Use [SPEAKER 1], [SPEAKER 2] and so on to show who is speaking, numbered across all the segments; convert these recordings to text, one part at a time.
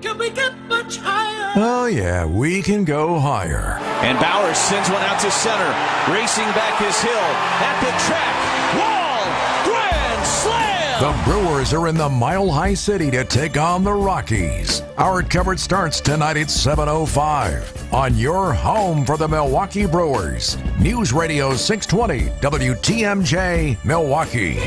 [SPEAKER 1] Can we get much higher?
[SPEAKER 2] Oh, yeah, we can go higher.
[SPEAKER 3] And Bowers sends one out to center. Racing back his hill. At the track. Wall. Grand slam.
[SPEAKER 2] The Brewers are in the Mile High City to take on the Rockies. Our coverage starts tonight at 7:05 on your home for the Milwaukee Brewers. News Radio 620 WTMJ Milwaukee.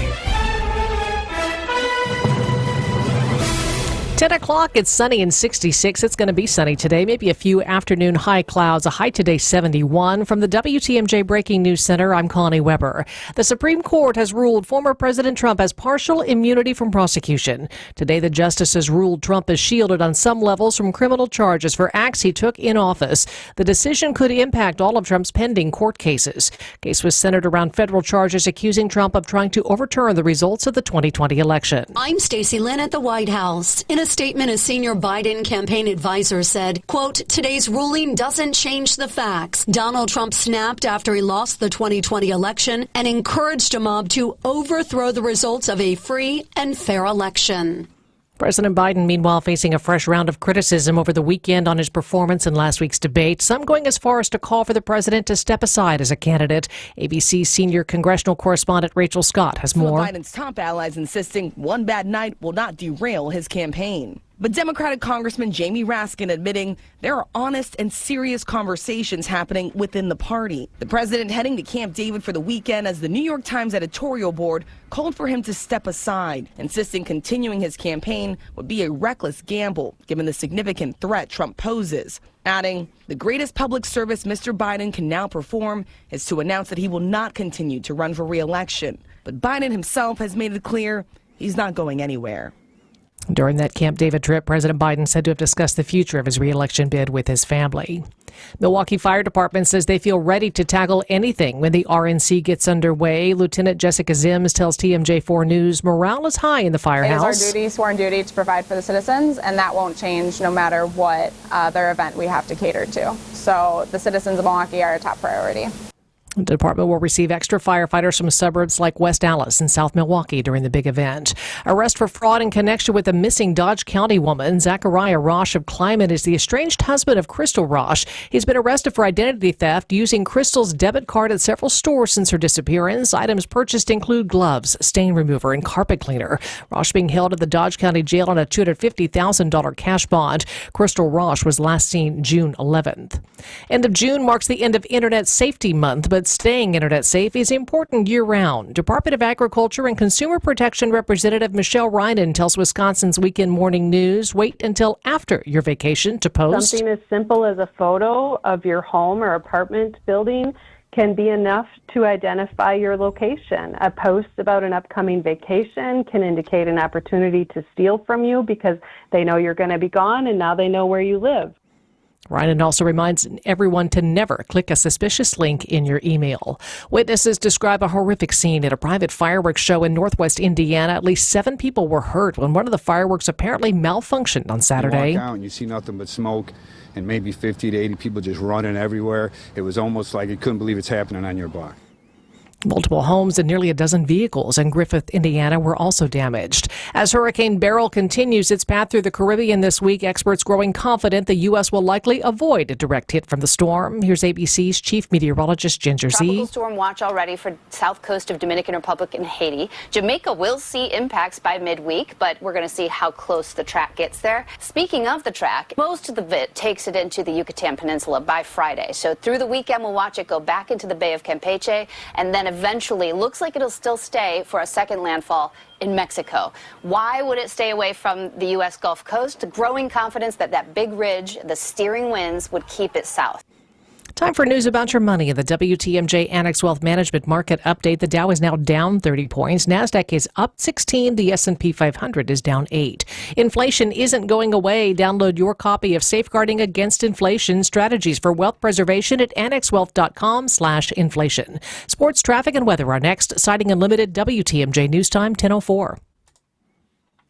[SPEAKER 4] 10 o'clock, it's sunny and 66. It's going to be sunny today. Maybe a few afternoon high clouds. A high today, 71. From the WTMJ Breaking News Center, I'm Connie Weber. The Supreme Court has ruled former President Trump has partial immunity from prosecution. Today, the justices ruled Trump is shielded on some levels from criminal charges for acts he took in office. The decision could impact all of Trump's pending court cases. Case was centered around federal charges accusing Trump of trying to overturn the results of the 2020 election.
[SPEAKER 5] I'm Stacey Lynn at the White House. In a statement, a senior Biden campaign advisor said, quote, today's ruling doesn't change the facts. Donald Trump snapped after he lost the 2020 election and encouraged a mob to overthrow the results of a free and fair election.
[SPEAKER 4] President Biden, meanwhile, facing a fresh round of criticism over the weekend on his performance in last week's debate. Some going as far as to call for the president to step aside as a candidate. ABC's senior congressional correspondent Rachel Scott has more.
[SPEAKER 6] Biden's top allies insisting one bad night will not derail his campaign. But Democratic Congressman Jamie Raskin admitting there are honest and serious conversations happening within the party. The president heading to Camp David for the weekend as the New York Times editorial board called for him to step aside, insisting continuing his campaign would be a reckless gamble given the significant threat Trump poses. Adding, the greatest public service Mr. Biden can now perform is to announce that he will not continue to run for re-election. But Biden himself has made it clear he's not going anywhere.
[SPEAKER 4] During that Camp David trip, President Biden said to have discussed the future of his re-election bid with his family. Milwaukee Fire Department says they feel ready to tackle anything when the RNC gets underway. Lieutenant Jessica Zims tells TMJ4 News morale is high in the firehouse.
[SPEAKER 7] It is our duty, sworn duty, to provide for the citizens, and that won't change no matter what other event we have to cater to. So the citizens of Milwaukee are a top priority.
[SPEAKER 4] The department will receive extra firefighters from suburbs like West Allis and South Milwaukee during the big event. Arrest for fraud in connection with a missing Dodge County woman. Zachariah Rosh of Kleiman is the estranged husband of Crystal Rosh. He's been arrested for identity theft using Crystal's debit card at several stores since her disappearance. Items purchased include gloves, stain remover, and carpet cleaner. Rosh being held at the Dodge County Jail on a $250,000 cash bond. Crystal Rosh was last seen June 11th. End of June marks the end of Internet Safety Month, but staying internet safe is important year-round. Department of Agriculture and Consumer Protection Representative Michelle Reinen tells Wisconsin's Weekend Morning News, wait until after your vacation to post.
[SPEAKER 8] Something as simple as a photo of your home or apartment building can be enough to identify your location. A post about an upcoming vacation can indicate an opportunity to steal from you because they know you're going to be gone and now they know where you live.
[SPEAKER 4] Reinen also reminds everyone to never click a suspicious link in your email. Witnesses describe a horrific scene at a private fireworks show in northwest Indiana. At least 7 people were hurt when one of the fireworks apparently malfunctioned on Saturday.
[SPEAKER 9] You walk out and you see nothing but smoke and maybe 50 to 80 people just running everywhere. It was almost like you couldn't believe it's happening on your block.
[SPEAKER 4] Multiple homes and nearly a dozen vehicles in Griffith, Indiana were also damaged. As Hurricane Beryl continues its path through the Caribbean this week, experts growing confident the U.S. will likely avoid a direct hit from the storm. Here's ABC's chief meteorologist Ginger Z.
[SPEAKER 10] Tropical storm watch already for south coast of Dominican Republic and Haiti. Jamaica will see impacts by midweek, but we're going to see how close the track gets there. Speaking of the track, most of the VIT takes it into the Yucatan Peninsula by Friday. So through the weekend, we'll watch it go back into the Bay of Campeche and then eventually looks like it'll still stay for a second landfall in Mexico. Why would it stay away from the U.S. Gulf Coast? Growing confidence that that big ridge, the steering winds, would keep it south.
[SPEAKER 4] Time for news about your money. The WTMJ Annex Wealth Management Market Update. The Dow is now down 30 points. NASDAQ is up 16. The S&P 500 is down 8. Inflation isn't going away. Download your copy of Safeguarding Against Inflation Strategies for Wealth Preservation at annexwealth.com/inflation. Sports, traffic, and weather are next. Citing Unlimited, WTMJ News Time 10:04.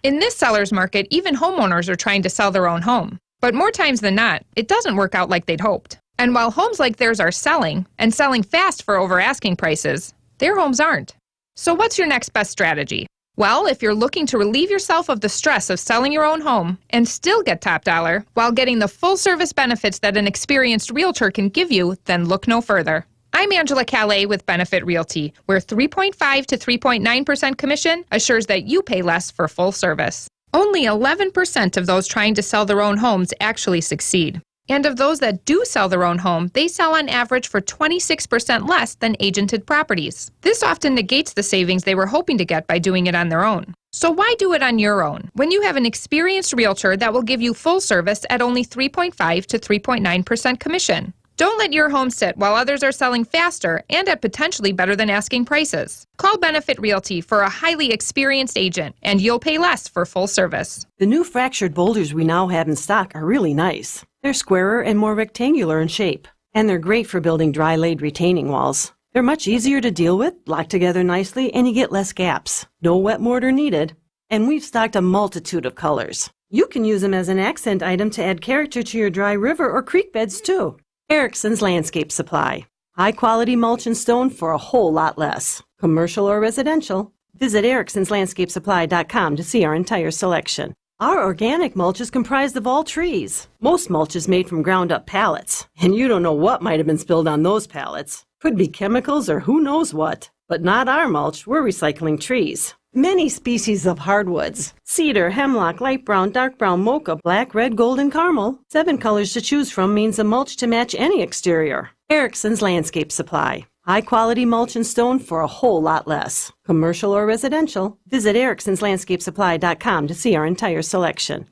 [SPEAKER 11] In this seller's market, even homeowners are trying to sell their own home. But more times than not, it doesn't work out like they'd hoped. And while homes like theirs are selling, and selling fast for over asking prices, their homes aren't. So what's your next best strategy? Well, if you're looking to relieve yourself of the stress of selling your own home and still get top dollar while getting the full service benefits that an experienced realtor can give you, then look no further. I'm Angela Calais with Benefit Realty, where 3.5 to 3.9% commission assures that you pay less for full service. Only 11% of those trying to sell their own homes actually succeed. And of those that do sell their own home, they sell on average for 26% less than agented properties. This often negates the savings they were hoping to get by doing it on their own. So why do it on your own when you have an experienced realtor that will give you full service at only 3.5 to 3.9% commission? Don't let your home sit while others are selling faster and at potentially better than asking prices. Call Benefit Realty for a highly experienced agent, and you'll pay less for full service.
[SPEAKER 12] The new fractured boulders we now have in stock are really nice. They're squarer and more rectangular in shape, and they're great for building dry-laid retaining walls. They're much easier to deal with, lock together nicely, and you get less gaps. No wet mortar needed. And we've stocked a multitude of colors. You can use them as an accent item to add character to your dry river or creek beds, too. Erickson's Landscape Supply. High-quality mulch and stone for a whole lot less. Commercial or residential. Visit ericksonslandscapesupply.com to see our entire selection. Our organic mulch is comprised of all trees. Most mulch is made from ground-up pallets, and you don't know what might have been spilled on those pallets. Could be chemicals or who knows what. But not our mulch, we're recycling trees. Many species of hardwoods. Cedar, hemlock, light brown, dark brown, mocha, black, red, gold, and caramel. 7 colors to choose from means a mulch to match any exterior. Erickson's Landscape Supply. High-quality mulch and stone for a whole lot less. Commercial or residential. Visit ericksonslandscapesupply.com to see our entire selection.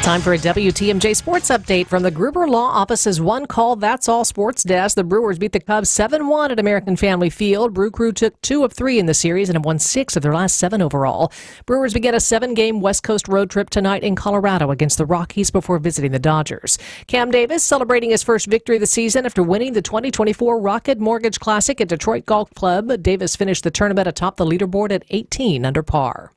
[SPEAKER 4] Time for a WTMJ Sports Update from the Gruber Law Office's One Call That's All Sports Desk. The Brewers beat the Cubs 7-1 at American Family Field. Brew Crew took 2 of 3 in the series and have won 6 of their last 7 overall. Brewers begin a 7-game West Coast road trip tonight in Colorado against the Rockies before visiting the Dodgers. Cam Davis celebrating his first victory of the season after winning the 2024 Rocket Mortgage Classic at Detroit Golf Club. Davis finished the tournament atop the leaderboard at 18 under par.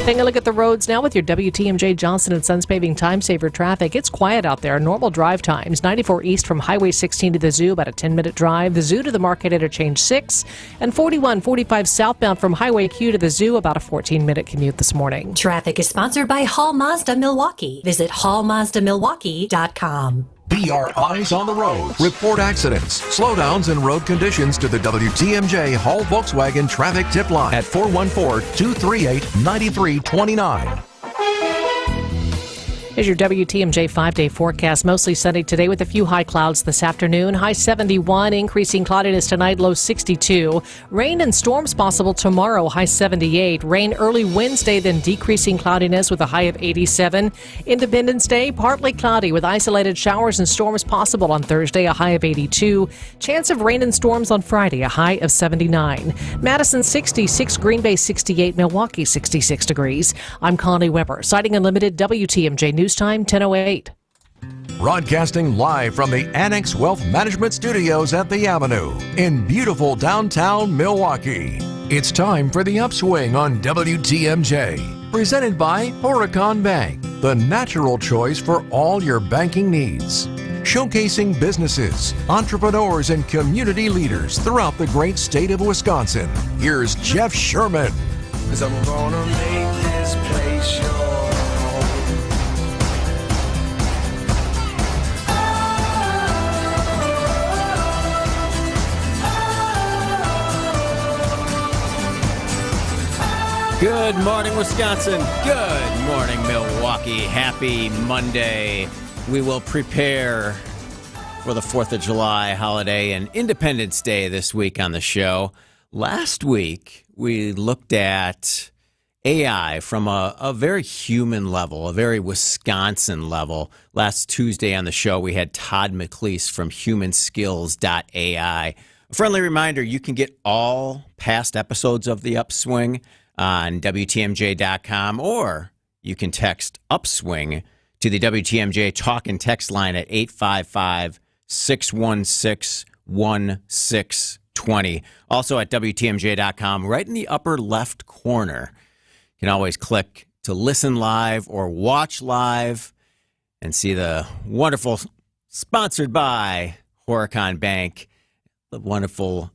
[SPEAKER 4] Taking a look at the roads now with your WTMJ Johnson & Sons Paving Time Saver traffic. It's quiet out there. Normal drive times. 94 east from Highway 16 to the Zoo, about a 10-minute drive. The Zoo to the Market Interchange 6. And 4145 southbound from Highway Q to the Zoo, about a 14-minute commute this morning.
[SPEAKER 13] Traffic is sponsored by Hall Mazda Milwaukee. Visit hallmazdamilwaukee.com.
[SPEAKER 2] Be our eyes on the road. Report accidents, slowdowns, and road conditions to the WTMJ Hall Volkswagen Traffic Tip Line at 414-238-9329.
[SPEAKER 4] Here's your WTMJ 5-day forecast. Mostly sunny today with a few high clouds this afternoon. High 71, increasing cloudiness tonight, low 62. Rain and storms possible tomorrow, high 78. Rain early Wednesday, then decreasing cloudiness with a high of 87. Independence Day, partly cloudy with isolated showers and storms possible on Thursday, a high of 82. Chance of rain and storms on Friday, a high of 79. Madison 66, Green Bay 68, Milwaukee 66 degrees. I'm Connie Weber, Sighting Unlimited, WTMJ News Time 10:08.
[SPEAKER 2] Broadcasting live from the Annex Wealth Management Studios at the Avenue in beautiful downtown Milwaukee. It's time for the Upswing on WTMJ. Presented by Horicon Bank, the natural choice for all your banking needs. Showcasing businesses, entrepreneurs, and community leaders throughout the great state of Wisconsin. Here's Jeff Sherman.
[SPEAKER 1] 'Cause I'm gonna make this place yours.
[SPEAKER 14] Good morning, Wisconsin. Good morning, Milwaukee. Happy Monday. We will prepare for the 4th of July holiday and Independence Day this week on the show. Last week, we looked at AI from a very human level, a very Wisconsin level. Last Tuesday on the show, we had Todd McLeese from humanskills.ai. A friendly reminder, you can get all past episodes of The Upswing on WTMJ.com, or you can text Upswing to the WTMJ talk and text line at 855-616-1620. Also at WTMJ.com, right in the upper left corner. You can always click to listen live or watch live and see the wonderful, sponsored by Horicon Bank, the wonderful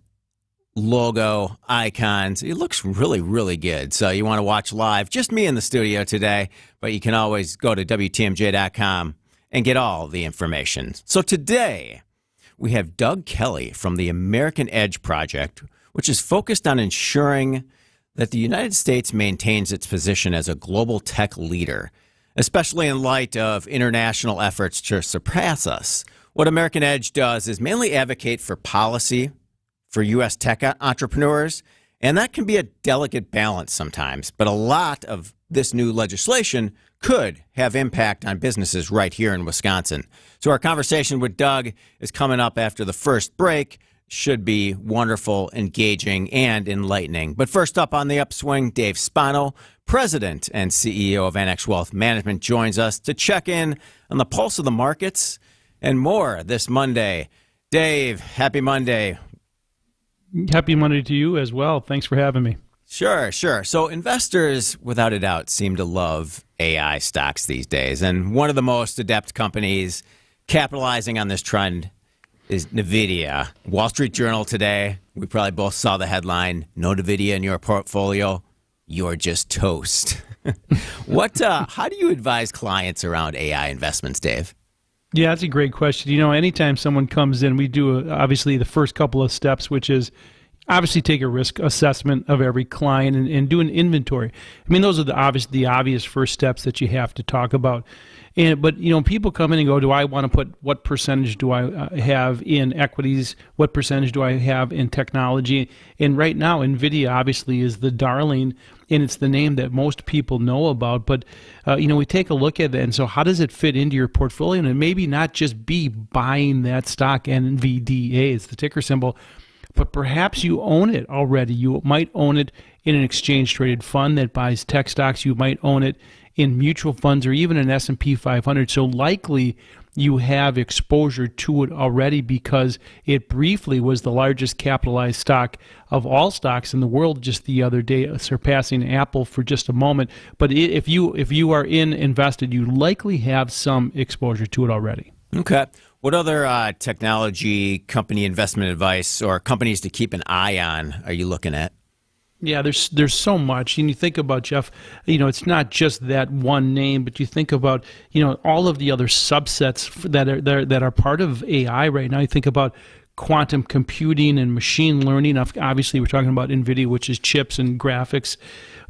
[SPEAKER 14] logo, icons. It looks really, really good. So you want to watch live, just me in the studio today, but you can always go to WTMJ.com and get all the information. So today, we have Doug Kelly from the American Edge Project, which is focused on ensuring that the United States maintains its position as a global tech leader, especially in light of international efforts to surpass us. What American Edge does is mainly advocate for policy for U.S. tech entrepreneurs, and that can be a delicate balance sometimes. But a lot of this new legislation could have impact on businesses right here in Wisconsin. So our conversation with Doug is coming up after the first break. Should be wonderful, engaging, and enlightening. But first up on the Upswing, Dave Spano, President and CEO of Annex Wealth Management, joins us to check in on the pulse of the markets and more this Monday. Dave, happy Monday.
[SPEAKER 15] Happy Monday to you as well. Thanks for having me.
[SPEAKER 14] Sure. So investors, without a doubt, seem to love AI stocks these days. And one of the most adept companies capitalizing on this trend is NVIDIA. Wall Street Journal today, we probably both saw the headline, "No NVIDIA in your portfolio, you're just toast." How do you advise clients around AI investments, Dave?
[SPEAKER 15] Yeah, that's a great question. Anytime someone comes in, we do obviously the first couple of steps, which is obviously take a risk assessment of every client and do an inventory. I mean, those are the obvious first steps that you have to talk about. But people come in and go, do I want to put, what percentage do I have in equities? What percentage do I have in technology? And right now, NVIDIA obviously is the darling, and it's the name that most people know about. But, we take a look at it, and so how does it fit into your portfolio? And maybe not just be buying that stock, NVDA, it's the ticker symbol, but perhaps you own it already. You might own it in an exchange-traded fund that buys tech stocks. You might own it in mutual funds or even an S&P 500. So likely you have exposure to it already because it briefly was the largest capitalized stock of all stocks in the world just the other day, surpassing Apple for just a moment. But if you are invested, you likely have some exposure to it already.
[SPEAKER 14] Okay. What other technology company investment advice or companies to keep an eye on are you looking at?
[SPEAKER 15] Yeah, there's so much. And you think about, Jeff, it's not just that one name, but you think about, all of the other subsets that are part of AI right now. You think about quantum computing and machine learning. Obviously, we're talking about NVIDIA, which is chips and graphics,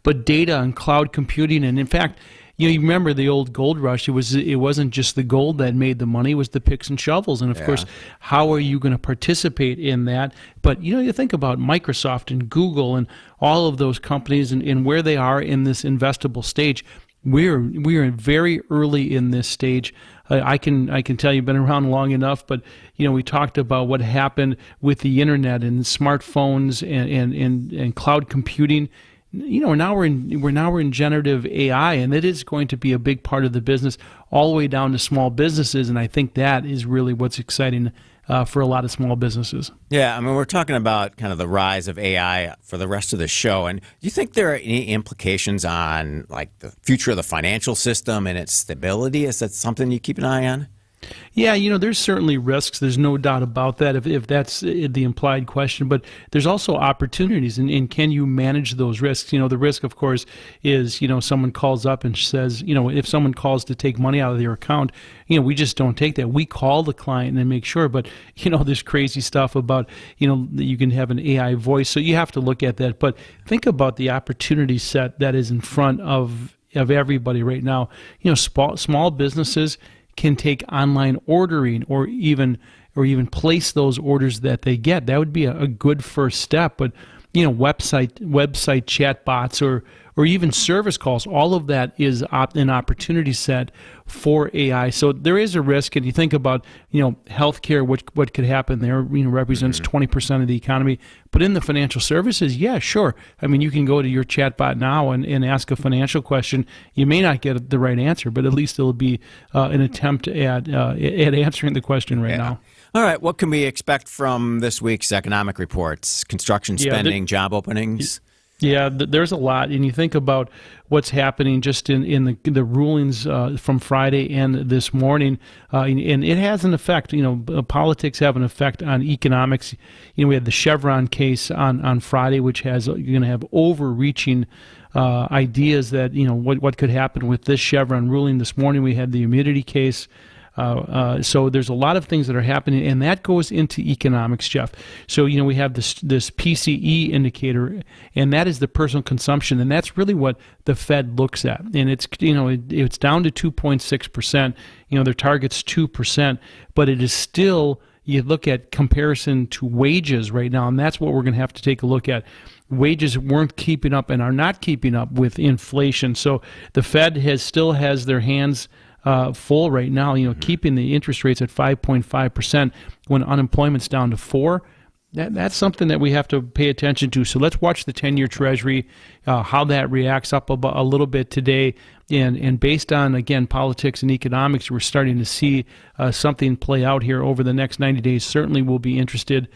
[SPEAKER 15] but data and cloud computing. And in fact, you remember the old gold rush. It wasn't just the gold that made the money; it was the picks and shovels. And of course, how are you going to participate in that? But you think about Microsoft and Google and all of those companies and where they are in this investable stage. We are very early in this stage. I can tell you've been around long enough, but we talked about what happened with the internet and smartphones and cloud computing. Now we're in generative AI, and it is going to be a big part of the business, all the way down to small businesses. And I think that is really what's exciting for a lot of small businesses.
[SPEAKER 14] Yeah, I mean, we're talking about kind of the rise of AI for the rest of the show. And do you think there are any implications on like the future of the financial system and its stability? Is that something you keep an eye on?
[SPEAKER 15] Yeah, there's certainly risks. There's no doubt about that if that's the implied question. But there's also opportunities, and can you manage those risks? The risk, of course, is, someone calls up and says, if someone calls to take money out of their account, we just don't take that. We call the client and make sure. But, there's crazy stuff about, that you can have an AI voice. So you have to look at that. But think about the opportunity set that is in front of everybody right now. Small businesses can take online ordering or even place those orders that they get. That would be a good first step. But website chat bots or even service calls, all of that is an opportunity set for AI. So there is a risk, and you think about healthcare, what could happen there. Represents 20% of the economy. But in the financial services, yeah, sure. I mean, you can go to your chat bot now and ask a financial question. You may not get the right answer, but at least it'll be an attempt at answering the question right now.
[SPEAKER 14] All right, what can we expect from this week's economic reports? Construction spending, job openings?
[SPEAKER 15] Yeah, there's a lot, and you think about what's happening just in the rulings from Friday and this morning, and it has an effect. Politics have an effect on economics. We had the Chevron case on Friday, which has going to have overreaching ideas that what could happen with this Chevron ruling. This morning we had the immunity case. So there's a lot of things that are happening, and that goes into economics, Jeff. So we have this PCE indicator, and that is the personal consumption, and that's really what the Fed looks at. And it's it's down to 2.6%. Their target's 2%, but it is still. You look at comparison to wages right now, and that's what we're going to have to take a look at. Wages weren't keeping up and are not keeping up with inflation. So the Fed still has their hands full right now, keeping the interest rates at 5.5% when unemployment's down to 4%. That's something that we have to pay attention to. So let's watch the 10-year Treasury, how that reacts up a little bit today. And based on, again, politics and economics, we're starting to see something play out here over the next 90 days. Certainly we'll be interesting.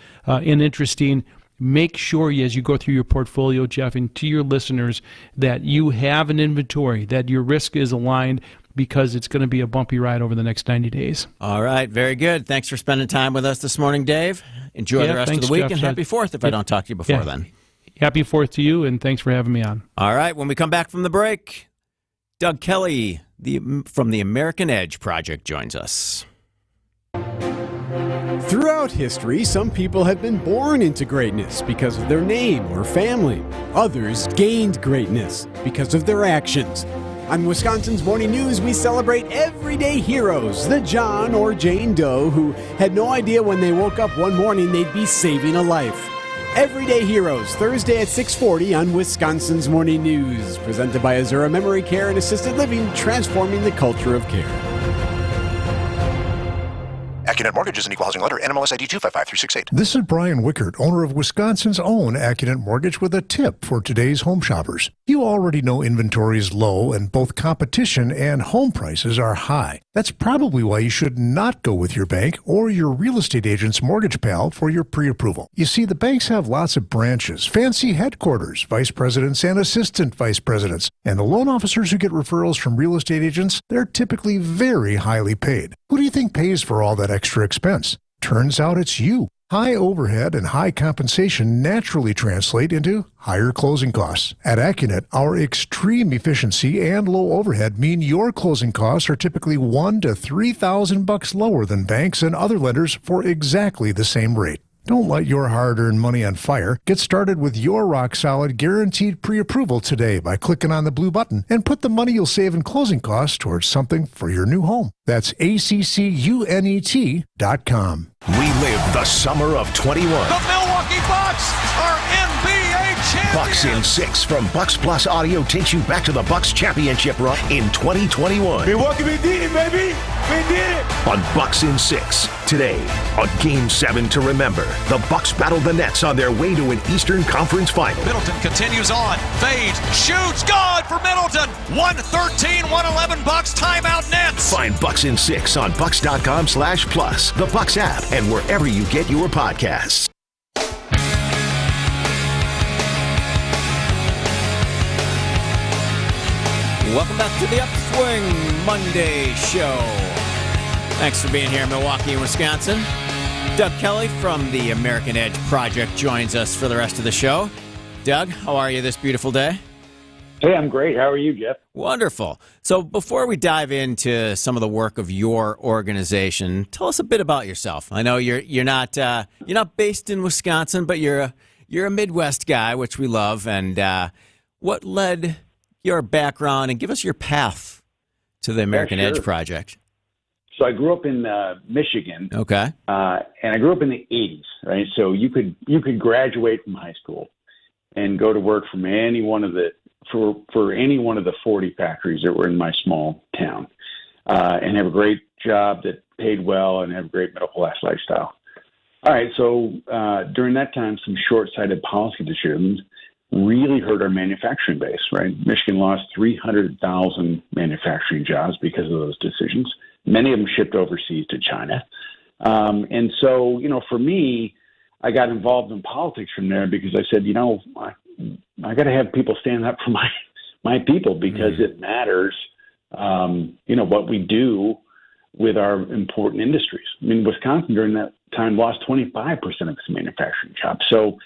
[SPEAKER 15] Make sure as you go through your portfolio, Jeff, and to your listeners, that you have an inventory, that your risk is aligned, because it's going to be a bumpy ride over the next 90 days.
[SPEAKER 14] All right, very good. Thanks for spending time with us this morning, Dave. Enjoy the rest of the week, and happy 4th if I don't talk to you before then.
[SPEAKER 15] Happy 4th to you, and thanks for having me on.
[SPEAKER 14] All right, when we come back from the break, Doug Kelly from the American Edge Project joins us.
[SPEAKER 16] Throughout history, some people have been born into greatness because of their name or family. Others gained greatness because of their actions. On Wisconsin's Morning News, we celebrate everyday heroes, the John or Jane Doe who had no idea when they woke up one morning they'd be saving a life. Everyday Heroes, Thursday at 6:40 on Wisconsin's Morning News, presented by Azura Memory Care and Assisted Living, transforming the culture of care.
[SPEAKER 17] AccuNet Mortgage is an equal housing lender. NMLS ID 255368.
[SPEAKER 18] This is Brian Wickert, owner of Wisconsin's own AccuNet Mortgage, with a tip for today's home shoppers. You already know inventory is low and both competition and home prices are high. That's probably why you should not go with your bank or your real estate agent's mortgage pal for your pre-approval. You see, the banks have lots of branches, fancy headquarters, vice presidents and assistant vice presidents, and the loan officers who get referrals from real estate agents, they're typically very highly paid. Who do you think pays for all that extra expense? Turns out it's you. High overhead and high compensation naturally translate into higher closing costs. At AccuNet, our extreme efficiency and low overhead mean your closing costs are typically $1,000 to $3,000 lower than banks and other lenders for exactly the same rate. Don't light your hard-earned money on fire. Get started with your rock-solid guaranteed pre-approval today by clicking on the blue button and put the money you'll save in closing costs towards something for your new home. That's ACCUNET.com.
[SPEAKER 2] We live the summer of 21.
[SPEAKER 3] The Milwaukee Bucks are NBA champions.
[SPEAKER 2] Bucks in 6 from Bucks Plus Audio takes you back to the Bucks championship run in 2021.
[SPEAKER 19] Milwaukee, we did it, baby. We did it.
[SPEAKER 2] On Bucks in 6 today on Game 7 to remember, the Bucks battled the Nets on their way to an Eastern Conference Final.
[SPEAKER 3] Middleton continues on, fades, shoots, good for Middleton. 113-111 Bucks, timeout Nets.
[SPEAKER 2] Find Bucks in 6 on bucks.com/plus, the Bucks app, and wherever you get your podcasts.
[SPEAKER 14] Welcome back to the Upswing Monday show. Thanks for being here in Milwaukee and Wisconsin. Doug Kelly from the American Edge Project joins us for the rest of the show. Doug, how are you this beautiful day?
[SPEAKER 20] Hey, I'm great. How are you, Jeff?
[SPEAKER 14] Wonderful. So before we dive into some of the work of your organization, tell us a bit about yourself. I know you're not based in Wisconsin, but you're a Midwest guy, which we love. And what led your background, and give us your path to the American Edge Project.
[SPEAKER 20] So I grew up in Michigan.
[SPEAKER 14] Okay.
[SPEAKER 20] And I grew up in the 80s, right? So you could graduate from high school and go to work from any one of the for any one of the 40 factories that were in my small town, and have a great job that paid well and have a great middle class lifestyle. All right. So during that time, some short-sighted policy decisions really hurt our manufacturing base, right? Michigan lost 300,000 manufacturing jobs because of those decisions. Many of them shipped overseas to China. And so, for me, I got involved in politics from there because I said, I got to have people stand up for my people because it matters, what we do with our important industries. I mean, Wisconsin during that time lost 25% of its manufacturing jobs. So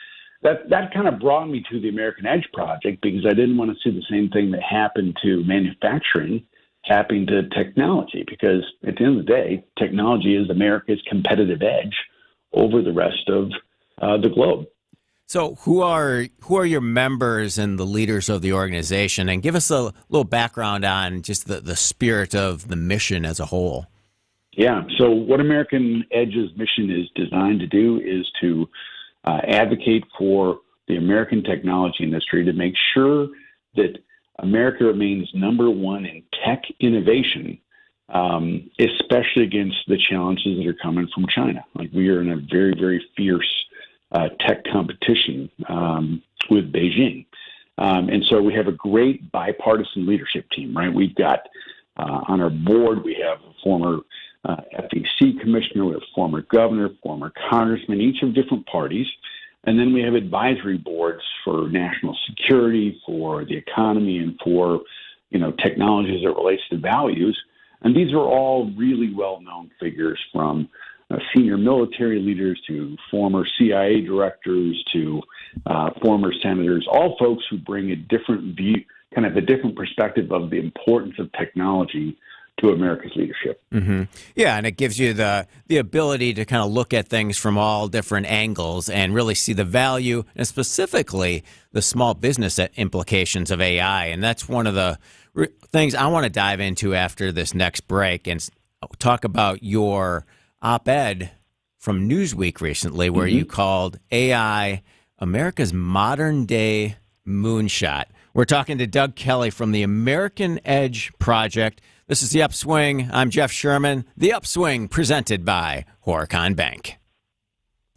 [SPEAKER 20] that kind of brought me to the American Edge project because I didn't want to see the same thing that happened to manufacturing happening to technology, because at the end of the day, technology is America's competitive edge over the rest of the globe.
[SPEAKER 14] So who are your members and the leaders of the organization? And give us a little background on just the spirit of the mission as a whole.
[SPEAKER 20] Yeah. So what American Edge's mission is designed to do is to advocate for the American technology industry to make sure that America remains number one in tech innovation, especially against the challenges that are coming from China. Like, we are in a very, very fierce tech competition with Beijing. And so we have a great bipartisan leadership team, right? We've got on our board, we have a former FEC commissioner, we have a former governor, former congressman, each of different parties. And then we have advisory boards for national security, for the economy, and for, technologies that relates to values. And these are all really well-known figures, from senior military leaders to former CIA directors to former senators, all folks who bring a different view, kind of a different perspective of the importance of technology to America's leadership.
[SPEAKER 14] Mm-hmm. Yeah, and it gives you the ability to kind of look at things from all different angles and really see the value, and specifically the small business implications of AI. And that's one of the things I want to dive into after this next break and talk about your op-ed from Newsweek recently, where you called AI America's modern-day moonshot. We're talking to Doug Kelly from the American Edge Project. This is The Upswing. I'm Jeff Sherman. The Upswing, presented by Horicon Bank.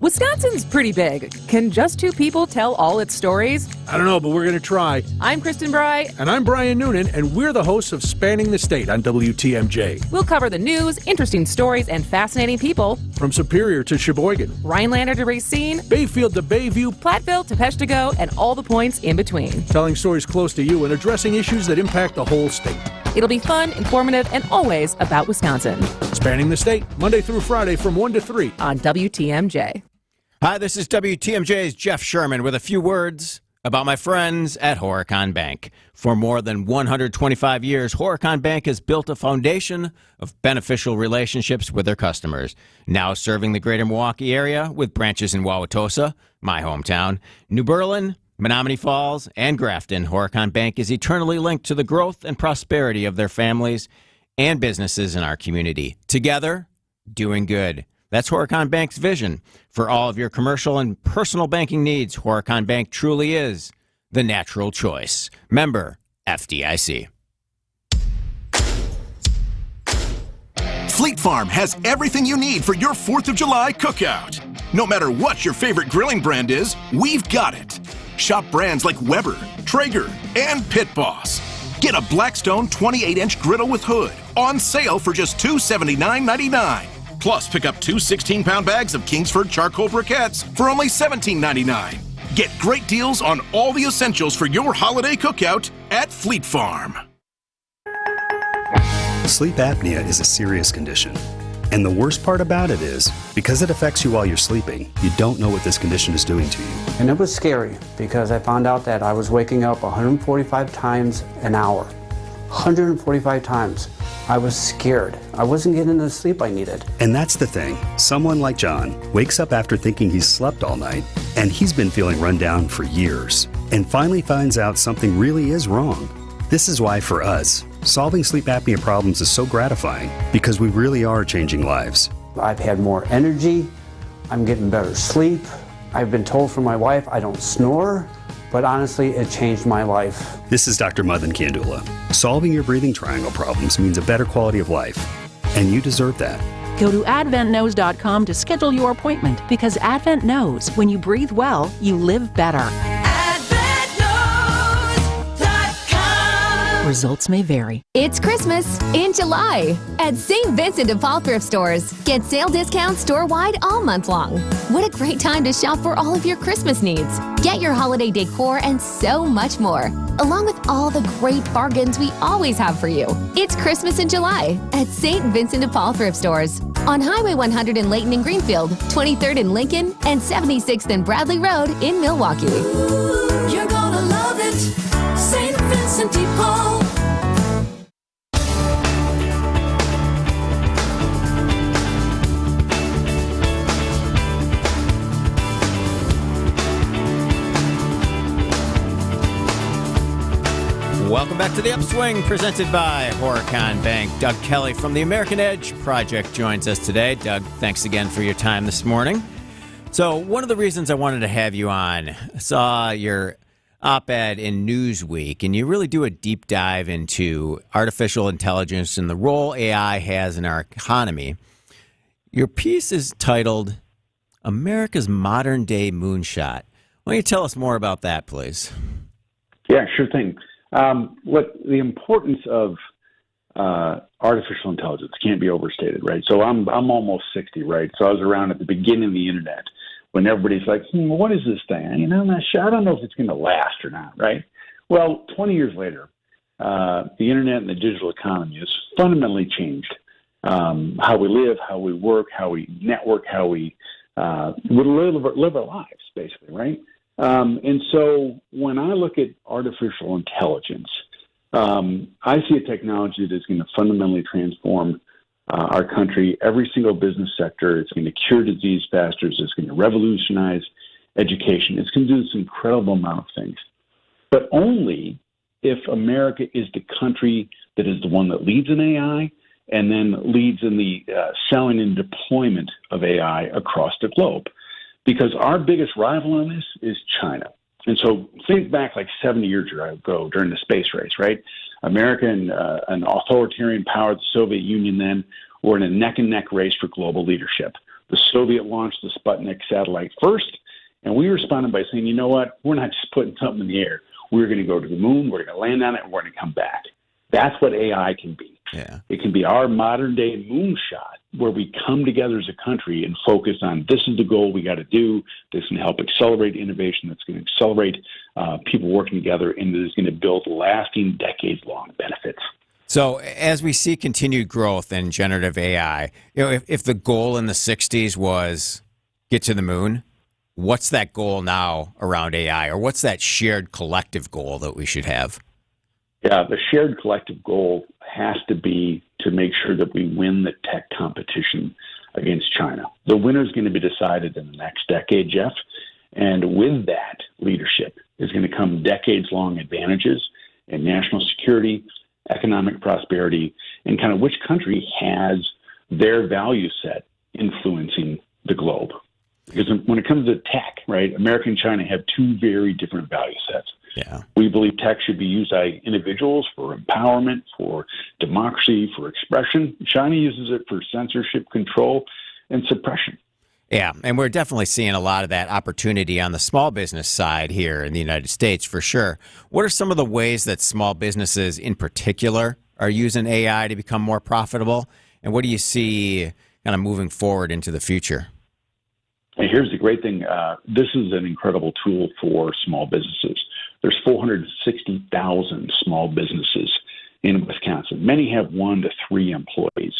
[SPEAKER 21] Wisconsin's pretty big. Can just two people tell all its stories?
[SPEAKER 22] I don't know, but we're going to try.
[SPEAKER 21] I'm Kristen Bry.
[SPEAKER 22] And I'm Brian Noonan, and we're the hosts of Spanning the State on WTMJ.
[SPEAKER 21] We'll cover the news, interesting stories, and fascinating people.
[SPEAKER 22] From Superior to Sheboygan,
[SPEAKER 21] Rhinelander to Racine,
[SPEAKER 22] Bayfield to Bayview,
[SPEAKER 21] Platteville to Peshtigo, and all the points in between.
[SPEAKER 22] Telling stories close to you and addressing issues that impact the whole state.
[SPEAKER 21] It'll be fun, informative, and always about Wisconsin.
[SPEAKER 22] Spanning the State, Monday through Friday from 1 to 3
[SPEAKER 21] on WTMJ.
[SPEAKER 14] Hi, this is WTMJ's Jeff Sherman with a few words about my friends at Horicon Bank. For more than 125 years, Horicon Bank has built a foundation of beneficial relationships with their customers. Now serving the greater Milwaukee area with branches in Wauwatosa, my hometown, New Berlin, Menominee Falls, and Grafton, Horicon Bank is eternally linked to the growth and prosperity of their families and businesses in our community. Together, doing good. That's Horicon Bank's vision. For all of your commercial and personal banking needs, Horicon Bank truly is the natural choice. Member FDIC.
[SPEAKER 23] Fleet Farm has everything you need for your 4th of July cookout. No matter what your favorite grilling brand is, we've got it. Shop brands like Weber, Traeger, and Pit Boss. Get a Blackstone 28-inch griddle with hood on sale for just $279.99. Plus, pick up 2 16-pound bags of Kingsford charcoal briquettes for only $17.99. Get great deals on all the essentials for your holiday cookout at Fleet Farm.
[SPEAKER 24] Sleep apnea is a serious condition. And the worst part about it is, because it affects you while you're sleeping, you don't know what this condition is doing to you.
[SPEAKER 25] And it was scary because I found out that I was waking up 145 times an hour. 145 times. I was scared. I wasn't getting the sleep I needed.
[SPEAKER 24] And that's the thing. Someone like John wakes up after thinking he's slept all night, and he's been feeling run down for years, and finally finds out something really is wrong. This is why, for us, solving sleep apnea problems is so gratifying, because we really are changing lives.
[SPEAKER 25] I've had more energy. I'm getting better sleep. I've been told from my wife I don't snore. But honestly, it changed my life.
[SPEAKER 24] This is Dr. Madan Kandula. Solving your breathing triangle problems means a better quality of life, and you deserve that.
[SPEAKER 26] Go to AdventKnows.com to schedule your appointment, because Advent knows when you breathe well, you live better.
[SPEAKER 27] AdventKnows.com.
[SPEAKER 26] Results may vary.
[SPEAKER 5] It's Christmas in July at St. Vincent de Paul thrift stores. Get sale discounts store-wide all month long. What a great time to shop for all of your Christmas needs. Get your holiday decor and so much more, along with all the great bargains we always have for you. It's Christmas in July at St. Vincent de Paul thrift stores on Highway 100 in Layton and Greenfield, 23rd in Lincoln, and 76th and Bradley Road in Milwaukee.
[SPEAKER 6] You're gonna love it, St. Vincent de Paul.
[SPEAKER 14] Welcome back to the Upswing, presented by Horicon Bank. Doug Kelly from the American Edge Project joins us today. Doug, thanks again for your time this morning. So one of the reasons I wanted to have you on, I saw your op-ed in Newsweek, and you really do a deep dive into artificial intelligence and the role AI has in our economy. Your piece is titled, America's Modern Day Moonshot. Why don't you tell us more about that, please?
[SPEAKER 20] Yeah, sure thing. Look, the importance of artificial intelligence can't be overstated, right? So I'm almost 60, right? So I was around at the beginning of the internet when everybody's like, what is this thing? You know, I'm not sure. I don't know if it's going to last or not, right? Well, 20 years later, the internet and the digital economy has fundamentally changed how we live, how we work, how we network, how we live our lives, basically, right? And so when I look at artificial intelligence, I see a technology that is going to fundamentally transform our country. Every single business sector. It's going to cure disease faster. It's going to revolutionize education. It's going to do this incredible amount of things, but only if America is the country that is the one that leads in AI and then leads in the selling and deployment of AI across the globe. Because our biggest rival in this is China. And so think back like 70 years ago during the space race, right? America and an authoritarian power, the Soviet Union then, were in a neck-and-neck race for global leadership. The Soviet launched the Sputnik satellite first, and we responded by saying, you know what? We're not just putting something in the air. We're going to go to the moon, we're going to land on it, and we're going to come back. That's what AI can be.
[SPEAKER 14] Yeah.
[SPEAKER 20] It can be our modern-day moonshot, where we come together as a country and focus on this is the goal we got to do. This can help accelerate innovation. That's going to accelerate people working together, and it is going to build lasting, decades-long benefits.
[SPEAKER 14] So as we see continued growth in generative AI, you know, if the goal in the 60s was get to the moon, what's that goal now around AI, or what's that shared collective goal that we should have?
[SPEAKER 20] Yeah, the shared collective goal has to be to make sure that we win the tech competition against China. The winner is going to be decided in the next decade, Jeff. And with that leadership is going to come decades-long advantages in national security, economic prosperity, and kind of which country has their value set influencing the globe. Because when it comes to tech, right, America and China have two very different value sets.
[SPEAKER 14] Yeah.
[SPEAKER 20] We believe tech should be used by individuals for empowerment, for democracy, for expression. China uses it for censorship, control, and suppression.
[SPEAKER 14] Yeah, and we're definitely seeing a lot of that opportunity on the small business side here in the United States, for sure. What are some of the ways that small businesses in particular are using AI to become more profitable? And what do you see kind of moving forward into the future?
[SPEAKER 20] And here's the great thing. This is an incredible tool for small businesses. There's 460,000 small businesses in Wisconsin. Many have 1 to 3 employees.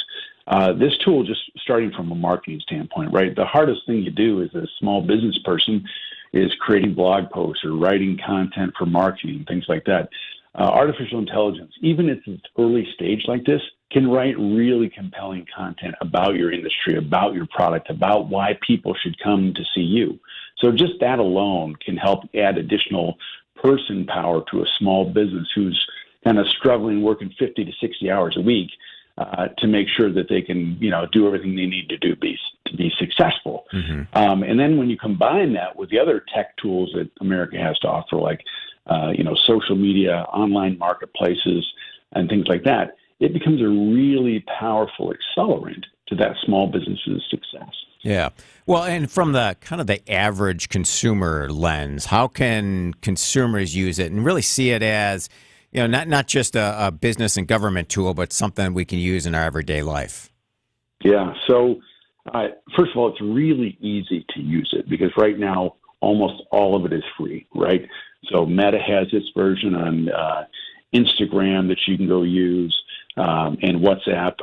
[SPEAKER 20] This tool, just starting from a marketing standpoint, right? The hardest thing you do as a small business person is creating blog posts or writing content for marketing, things like that. Artificial intelligence, even at its early stage like this, can write really compelling content about your industry, about your product, about why people should come to see you. So just that alone can help add additional person power to a small business who's kind of struggling, working 50 to 60 hours a week to make sure that they can, do everything they need to do to be successful.
[SPEAKER 14] Mm-hmm.
[SPEAKER 20] And then when you combine that with the other tech tools that America has to offer, like social media, online marketplaces, and things like that, it becomes a really powerful accelerant to that small business's success.
[SPEAKER 14] Yeah. Well, and from the kind of the average consumer lens, how can consumers use it and really see it as, not just a business and government tool, but something we can use in our everyday life.
[SPEAKER 20] Yeah. So, first of all, it's really easy to use it because right now, almost all of it is free, right? So Meta has its version on Instagram that you can go use, and WhatsApp.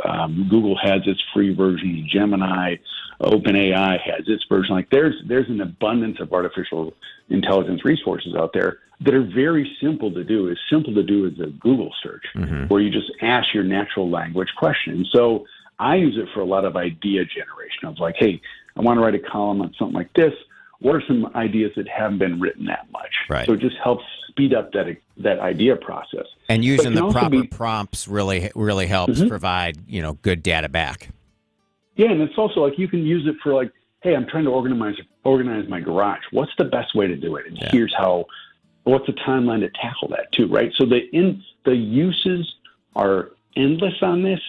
[SPEAKER 20] Google has its free version. Gemini, OpenAI has its version. Like there's an abundance of artificial intelligence resources out there that are very simple to do. As simple to do as a Google search, where you just ask your natural language question. So I use it for a lot of idea generation. I was like, hey, I want to write a column on something like this. What are some ideas that haven't been written that much?
[SPEAKER 14] Right.
[SPEAKER 20] So it just helps speed up that idea process.
[SPEAKER 14] And using the proper prompts really helps provide, good data back.
[SPEAKER 20] Yeah, and it's also like you can use it for like, hey, I'm trying to organize my garage. What's the best way to do it? And here's what's the timeline to tackle that too, right? So the uses are endless on this.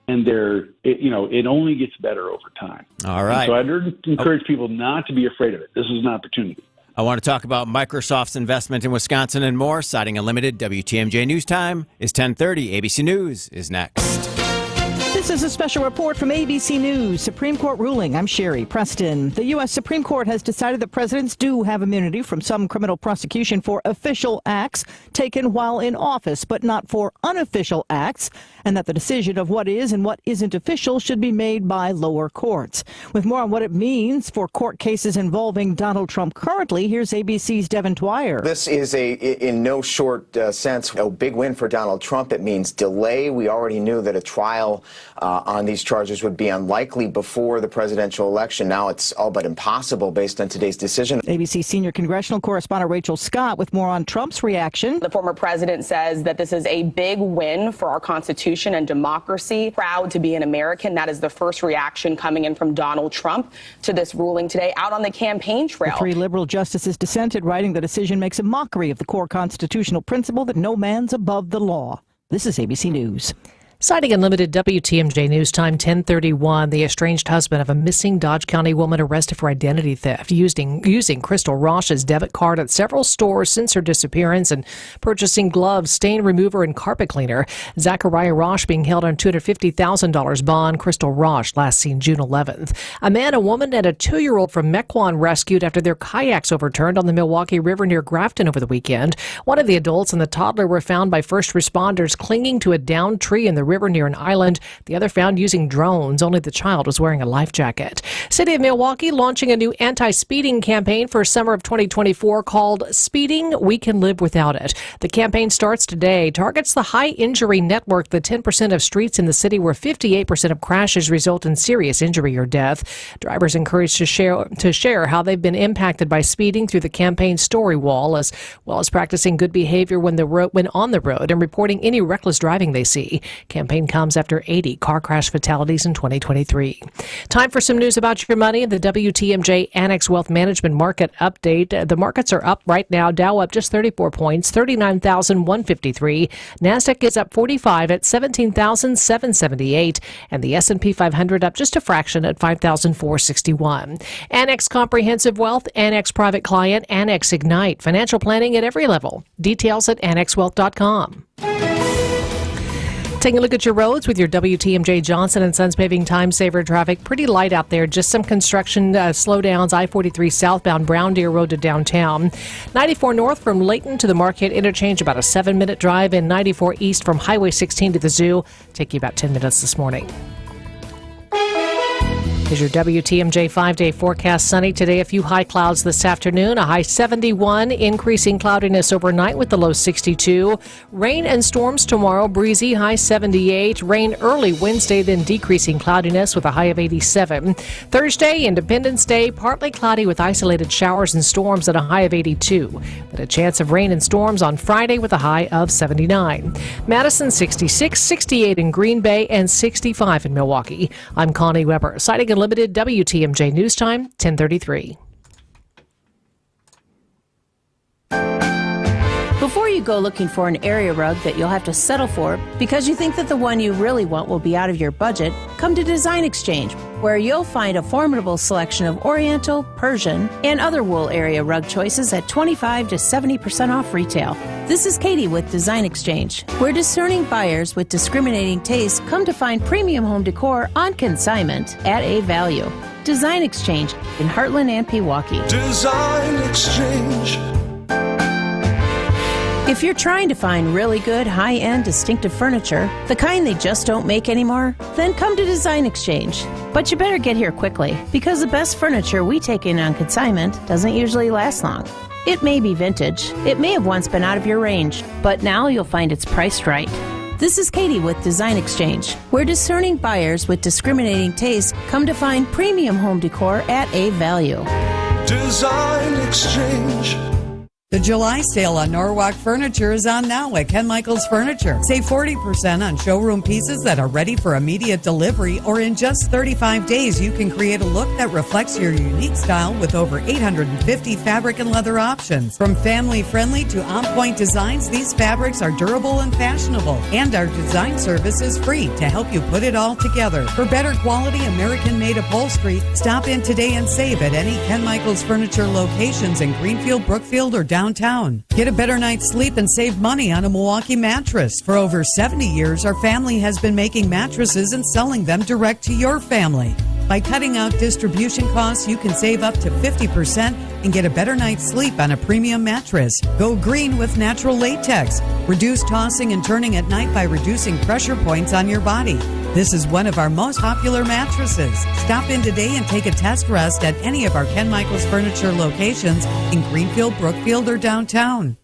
[SPEAKER 20] And it only gets better over time.
[SPEAKER 14] All right.
[SPEAKER 20] And so I'd encourage people not to be afraid of it. This is an opportunity.
[SPEAKER 14] I want to talk about Microsoft's investment in Wisconsin and more. Citing Unlimited, WTMJ News Time is 10:30. ABC News is next.
[SPEAKER 7] This is a special report from ABC News. Supreme Court ruling. I'm Sherry Preston. The U.S. Supreme Court has decided that presidents do have immunity from some criminal prosecution for official acts taken while in office, but not for unofficial acts, and that the decision of what is and what isn't official should be made by lower courts. With more on what it means for court cases involving Donald Trump currently, here's ABC's Devin Dwyer.
[SPEAKER 8] This is in no short sense, a big win for Donald Trump. It means delay. We already knew that a trial on these charges would be unlikely before the presidential election. Now it's all but impossible based on today's decision.
[SPEAKER 7] ABC senior congressional correspondent Rachel Scott with more on Trump's reaction.
[SPEAKER 9] The former president says that this is a big win for our Constitution and democracy. Proud to be an American. That is the first reaction coming in from Donald Trump to this ruling today out on the campaign trail.
[SPEAKER 7] The three liberal justices dissented, writing the decision makes a mockery of the core constitutional principle that no man's above the law. This is ABC News.
[SPEAKER 4] Citing Unlimited, WTMJ News Time 10:31, the estranged husband of a missing Dodge County woman arrested for identity theft using Crystal Rosh's debit card at several stores since her disappearance and purchasing gloves, stain remover, and carpet cleaner. Zachariah Rosh being held on $250,000 bond. Crystal Rosh last seen June 11th. A man, a woman, and a 2-year-old from Mequon rescued after their kayaks overturned on the Milwaukee River near Grafton over the weekend. One of the adults and the toddler were found by first responders clinging to a downed tree in the river near an island. The other found using drones. Only the child was wearing a life jacket. City of Milwaukee launching a new anti-speeding campaign for summer of 2024 called Speeding We Can Live Without It. The campaign starts today, targets the high injury network, the 10% of streets in the city where 58% of crashes result in serious injury or death. Drivers encouraged to share how they've been impacted by speeding through the campaign story wall, as well as practicing good behavior when on the road and reporting any reckless driving they see. Campaign comes after 80 car crash fatalities in 2023. Time for some news about your money. The WTMJ Annex Wealth Management Market Update. The markets are up right now. Dow up just 34 points, 39,153. NASDAQ is up 45 at 17,778. And the S&P 500 up just a fraction at 5,461. Annex Comprehensive Wealth, Annex Private Client, Annex Ignite. Financial planning at every level. Details at annexwealth.com. Taking a look at your roads with your WTMJ Johnson & Sons Paving Time Saver traffic. Pretty light out there. Just some construction slowdowns. I-43 southbound Brown Deer Road to downtown. 94 north from Layton to the Marquette Interchange, about a 7-minute drive. And 94 east from Highway 16 to the Zoo. Take you about 10 minutes this morning. Here's your WTMJ 5-day forecast. Sunny today, a few high clouds this afternoon, a high 71, increasing cloudiness overnight with the low 62. Rain and storms tomorrow, breezy, high 78. Rain early Wednesday, then decreasing cloudiness with a high of 87. Thursday, Independence Day, partly cloudy with isolated showers and storms at a high of 82. But a chance of rain and storms on Friday with a high of 79. Madison 66, 68 in Green Bay, and 65 in Milwaukee. I'm Connie Weber, citing Unlimited, WTMJ News Time, 10:33.
[SPEAKER 10] Before you go looking for an area rug that you'll have to settle for because you think that the one you really want will be out of your budget, come to Design Exchange, where you'll find a formidable selection of Oriental, Persian, and other wool area rug choices at 25 to 70% off retail. This is Katie with Design Exchange, where discerning buyers with discriminating tastes come to find premium home decor on consignment at a value. Design Exchange in Heartland and Pewaukee.
[SPEAKER 6] Design Exchange.
[SPEAKER 10] If you're trying to find really good, high-end, distinctive furniture, the kind they just don't make anymore, then come to Design Exchange. But you better get here quickly, because the best furniture we take in on consignment doesn't usually last long. It may be vintage, it may have once been out of your range, but now you'll find it's priced right. This is Katie with Design Exchange, where discerning buyers with discriminating tastes come to find premium home decor at a value.
[SPEAKER 6] Design Exchange.
[SPEAKER 1] The July sale on Norwalk furniture is on now at Ken Michaels Furniture. Save 40% on showroom pieces that are ready for immediate delivery, or in just 35 days, you can create a look that reflects your unique style with over 850 fabric and leather options. From family-friendly to on-point designs, these fabrics are durable and fashionable, and our design service is free to help you put it all together. For better quality American-made upholstery, stop in today and save at any Ken Michaels Furniture locations in Greenfield, Brookfield, or downtown. Get a better night's sleep and save money on a Milwaukee mattress. For over 70 years, our family has been making mattresses and selling them direct to your family. By cutting out distribution costs, you can save up to 50% and get a better night's sleep on a premium mattress. Go green with natural latex. Reduce tossing and turning at night by reducing pressure points on your body. This is one of our most popular mattresses. Stop in today and take a test rest at any of our Ken Michaels Furniture locations in Greenfield, Brookfield, or downtown.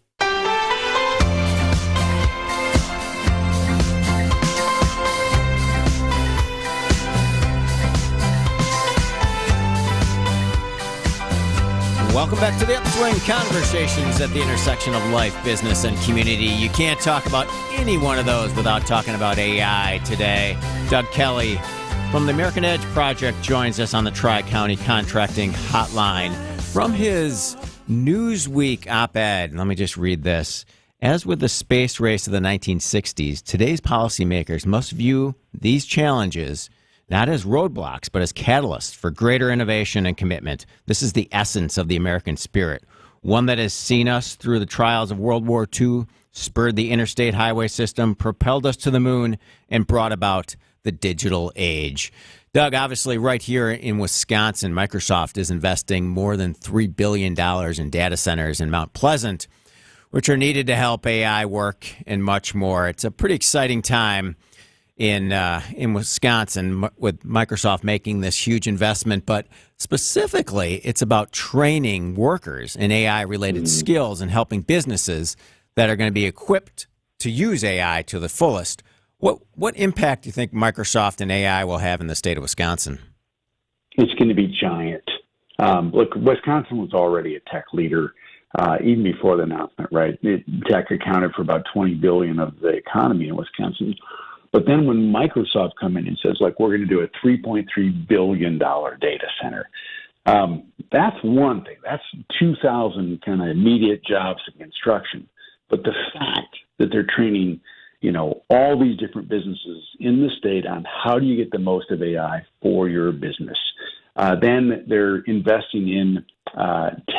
[SPEAKER 14] Welcome back to the Upswing, conversations at the intersection of life, business, and community. You can't talk about any one of those without talking about AI today. Doug Kelly from the American Edge Project joins us on the Tri-County Contracting Hotline. From his Newsweek op-ed, let me just read this. As with the space race of the 1960s, today's policymakers must view these challenges not as roadblocks, but as catalysts for greater innovation and commitment. This is the essence of the American spirit, one that has seen us through the trials of World War II, spurred the interstate highway system, propelled us to the moon, and brought about the digital age. Doug, obviously right here in Wisconsin, Microsoft is investing more than $3 billion in data centers in Mount Pleasant, which are needed to help AI work and much more. It's a pretty exciting time in Wisconsin with Microsoft making this huge investment, but specifically it's about training workers in AI-related skills and helping businesses that are going to be equipped to use AI to the fullest. What impact do you think Microsoft and AI will have in the state of Wisconsin?
[SPEAKER 20] It's going to be giant. Look, Wisconsin was already a tech leader even before the announcement, right? Tech accounted for about $20 billion of the economy in Wisconsin. But then when Microsoft come in and says, like, we're going to do a $3.3 billion data center, that's one thing. That's 2,000 kind of immediate jobs in construction. But the fact that they're training, all these different businesses in the state on how do you get the most of AI for your business. Then they're investing in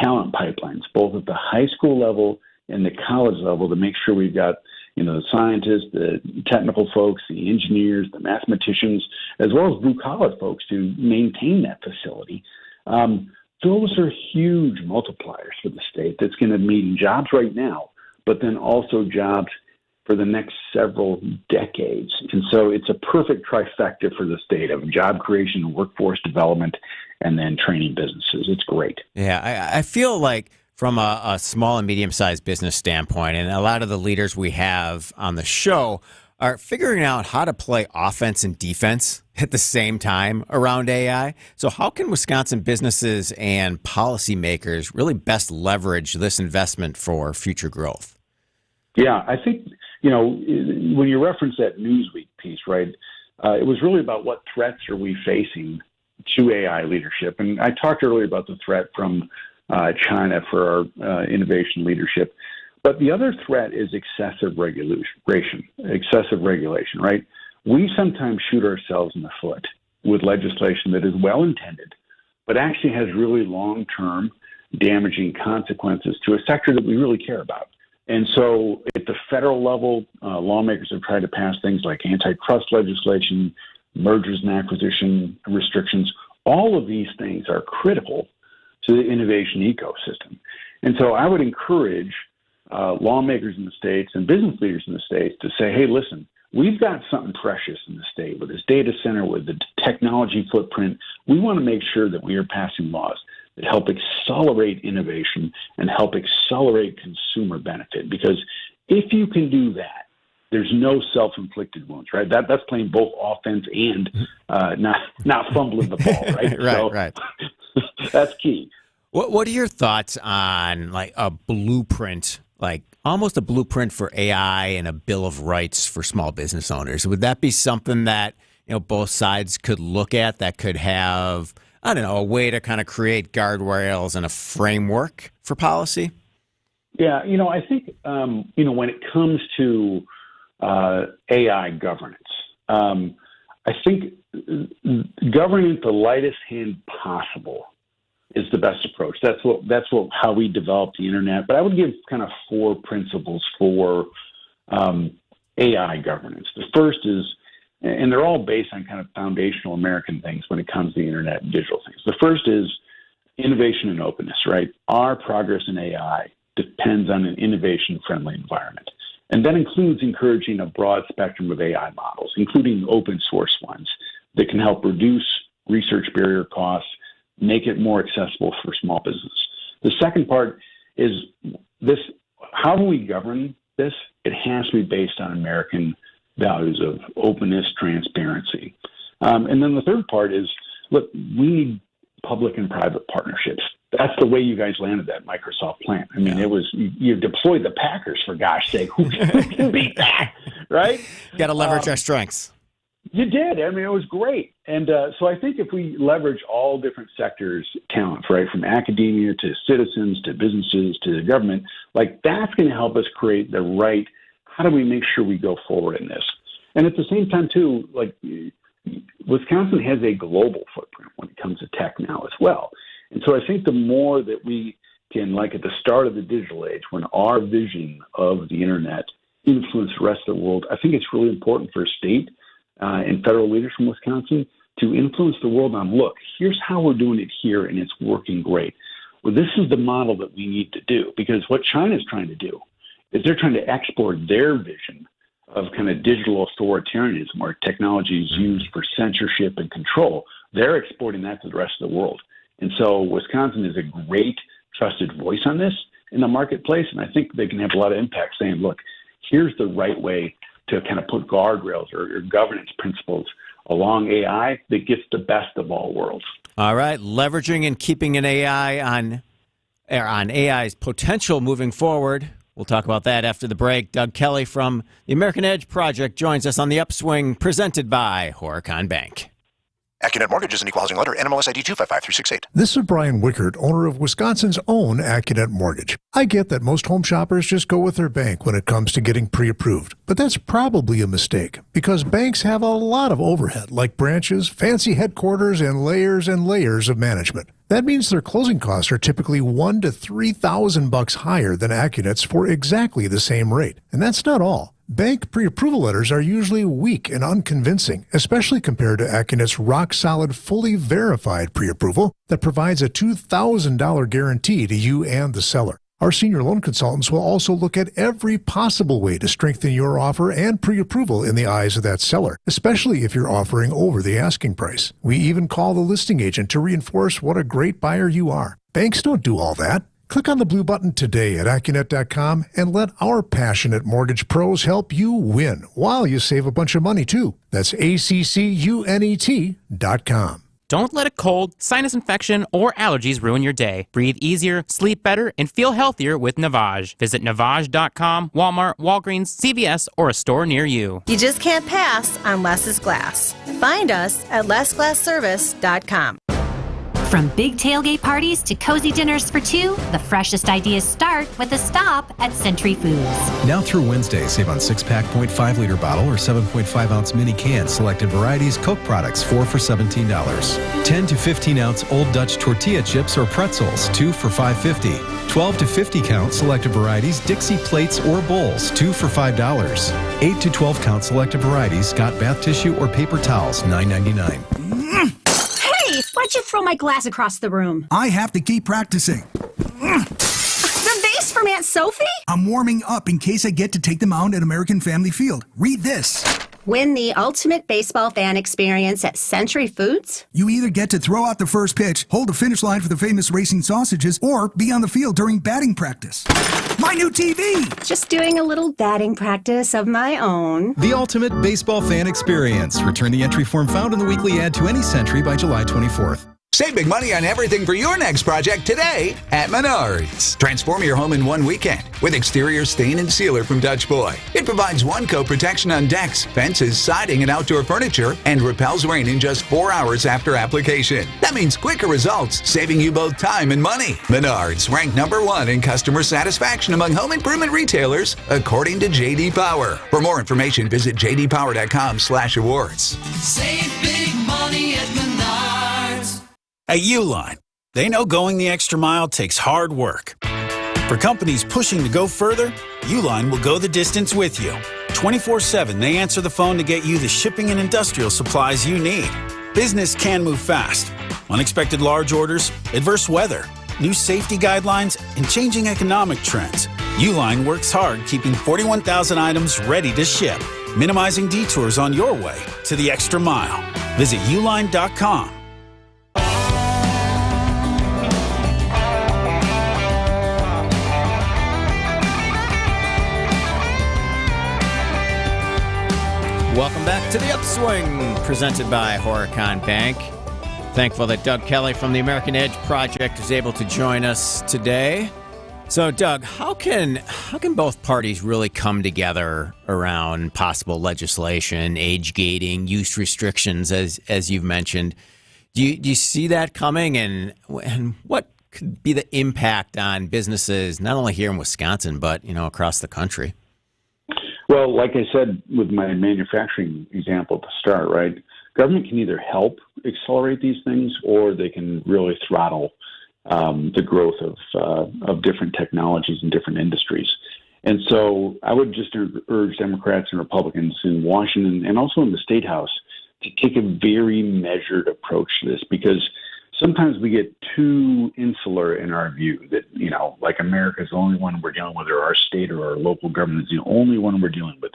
[SPEAKER 20] talent pipelines, both at the high school level and the college level, to make sure we've got the scientists, the technical folks, the engineers, the mathematicians, as well as blue-collar folks to maintain that facility. Those are huge multipliers for the state. That's going to mean jobs right now, but then also jobs for the next several decades. And so it's a perfect trifecta for the state of job creation, workforce development, and then training businesses. It's great.
[SPEAKER 14] Yeah, I feel like from a small and medium-sized business standpoint, and a lot of the leaders we have on the show are figuring out how to play offense and defense at the same time around AI. So how can Wisconsin businesses and policymakers really best leverage this investment for future growth?
[SPEAKER 20] Yeah, I think, when you reference that Newsweek piece, right, it was really about what threats are we facing to AI leadership. And I talked earlier about the threat from China for our innovation leadership. But the other threat is excessive regulation, right? We sometimes shoot ourselves in the foot with legislation that is well-intended, but actually has really long-term damaging consequences to a sector that we really care about. And so at the federal level, lawmakers have tried to pass things like antitrust legislation, mergers and acquisition restrictions. All of these things are critical to the innovation ecosystem. And so I would encourage lawmakers in the states and business leaders in the states to say, hey, listen, we've got something precious in the state with this data center, with the technology footprint. We want to make sure that we are passing laws that help accelerate innovation and help accelerate consumer benefit. Because if you can do that, there's no self-inflicted wounds, right? That's playing both offense and not fumbling the ball, right?
[SPEAKER 14] Right.
[SPEAKER 20] That's key.
[SPEAKER 14] What are your thoughts on like a blueprint, like almost a blueprint for AI and a bill of rights for small business owners? Would that be something that, both sides could look at, that could have, I don't know, a way to kind of create guardrails and a framework for policy?
[SPEAKER 20] Yeah, I think, when it comes to AI governance, I think governing it the lightest hand possible is the best approach. That's how we developed the internet. But I would give kind of 4 principles for AI governance. The first is, and they're all based on kind of foundational American things when it comes to the internet and digital things. The first is innovation and openness, right? Our progress in AI depends on an innovation-friendly environment. And that includes encouraging a broad spectrum of AI models, including open source ones that can help reduce research barrier costs, make it more accessible for small business. The second part is this: how do we govern this? It has to be based on American values of openness, transparency. And then the third part is, look, we need public and private partnerships. That's the way you guys landed that Microsoft plant. I mean, it was, you deployed the Packers, for gosh sake. Who can beat that, right?
[SPEAKER 14] Got to leverage our strengths.
[SPEAKER 20] You did. I mean, it was great. And so I think if we leverage all different sectors' talents, right, from academia to citizens to businesses to the government, like that's going to help us create the right, how do we make sure we go forward in this? And at the same time, too, like Wisconsin has a global footprint when it comes to tech now as well. And so I think the more that we can, like at the start of the digital age, when our vision of the internet influence the rest of the world, I think it's really important for state and federal leaders from Wisconsin to influence the world on, look, here's how we're doing it here, and it's working great. Well, this is the model that we need to do, because what China's trying to do is they're trying to export their vision of kind of digital authoritarianism, where technology is used for censorship and control. They're exporting that to the rest of the world. And so Wisconsin is a great trusted voice on this in the marketplace, and I think they can have a lot of impact saying, look, here's the right way to kind of put guardrails or governance principles along AI that gets the best of all worlds.
[SPEAKER 14] All right, leveraging and keeping an AI on AI's potential moving forward. We'll talk about that after the break. Doug Kelly from the American Edge Project joins us on the Upswing, presented by Horicon Bank.
[SPEAKER 2] AccuNet Mortgage is an equal housing lender. NMLS ID 255368.
[SPEAKER 18] This is Brian Wickert, owner of Wisconsin's own AccuNet Mortgage. I get that most home shoppers just go with their bank when it comes to getting pre-approved, but that's probably a mistake, because banks have a lot of overhead, like branches, fancy headquarters, and layers of management. That means their closing costs are typically $1,000 to $3,000 higher than AccuNet's for exactly the same rate. And that's not all. Bank pre-approval letters are usually weak and unconvincing, especially compared to AccuNet's rock-solid, fully verified pre-approval that provides a $2,000 guarantee to you and the seller. Our senior loan consultants will also look at every possible way to strengthen your offer and pre-approval in the eyes of that seller, especially if you're offering over the asking price. We even call the listing agent to reinforce what a great buyer you are. Banks don't do all that. Click on the blue button today at AccuNet.com and let our passionate mortgage pros help you win while you save a bunch of money, too. That's ACCUNET.com.
[SPEAKER 11] Don't let a cold, sinus infection, or allergies ruin your day. Breathe easier, sleep better, and feel healthier with Navage. Visit Navage.com, Walmart, Walgreens, CVS, or a store near you.
[SPEAKER 12] You just can't pass on Less is Glass. Find us at lessglassservice.com. From big tailgate parties to cozy dinners for two, the freshest ideas start with a stop at Century Foods.
[SPEAKER 13] Now through Wednesday, save on 6-pack 0.5-liter bottle or 7.5-ounce mini can selected varieties Coke products, 4 for $17. 10 to 15-ounce Old Dutch tortilla chips or pretzels, 2 for $5.50. 12 to 50-count selected varieties Dixie plates or bowls, 2 for $5. 8 to 12-count selected varieties Scott bath tissue or paper towels, $9.99.
[SPEAKER 15] Hey, why'd you throw my glass across the room?
[SPEAKER 16] I have to keep practicing.
[SPEAKER 15] The vase from Aunt Sophie?
[SPEAKER 16] I'm warming up in case I get to take them out at American Family Field. Read this.
[SPEAKER 15] Win the ultimate baseball fan experience at Century Foods?
[SPEAKER 16] You either get to throw out the first pitch, hold the finish line for the famous racing sausages, or be on the field during batting practice. My new TV!
[SPEAKER 15] Just doing a little batting practice of my own.
[SPEAKER 13] The ultimate baseball fan experience. Return the entry form found in the weekly ad to any Century by July 24th.
[SPEAKER 17] Save big money on everything for your next project today at Menards. Transform your home in one weekend with exterior stain and sealer from Dutch Boy. It provides one-coat protection on decks, fences, siding, and outdoor furniture, and repels rain in just 4 hours after application. That means quicker results, saving you both time and money. Menards, ranked #1 in customer satisfaction among home improvement retailers, according to J.D. Power. For more information, visit jdpower.com/awards.
[SPEAKER 6] Save big money at Menards.
[SPEAKER 19] At Uline, they know going the extra mile takes hard work. For companies pushing to go further, Uline will go the distance with you. 24/7, they answer the phone to get you the shipping and industrial supplies you need. Business can move fast. Unexpected large orders, adverse weather, new safety guidelines, and changing economic trends. Uline works hard keeping 41,000 items ready to ship, minimizing detours on your way to the extra mile. Visit uline.com.
[SPEAKER 14] Welcome back to the Upswing, presented by Horicon Bank. Thankful that Doug Kelly from the American Edge Project is able to join us today. So, Doug, how can both parties really come together around possible legislation, age gating, use restrictions, as you've mentioned? Do you see that coming, and what could be the impact on businesses, not only here in Wisconsin, but across the country?
[SPEAKER 20] Well, like I said with my manufacturing example to start, right? Government can either help accelerate these things, or they can really throttle the growth of different technologies and different industries. And so I would just urge Democrats and Republicans in Washington and also in the State House to take a very measured approach to this, because sometimes we get too insular in our view that, like America is the only one we're dealing with, or our state or our local government is the only one we're dealing with.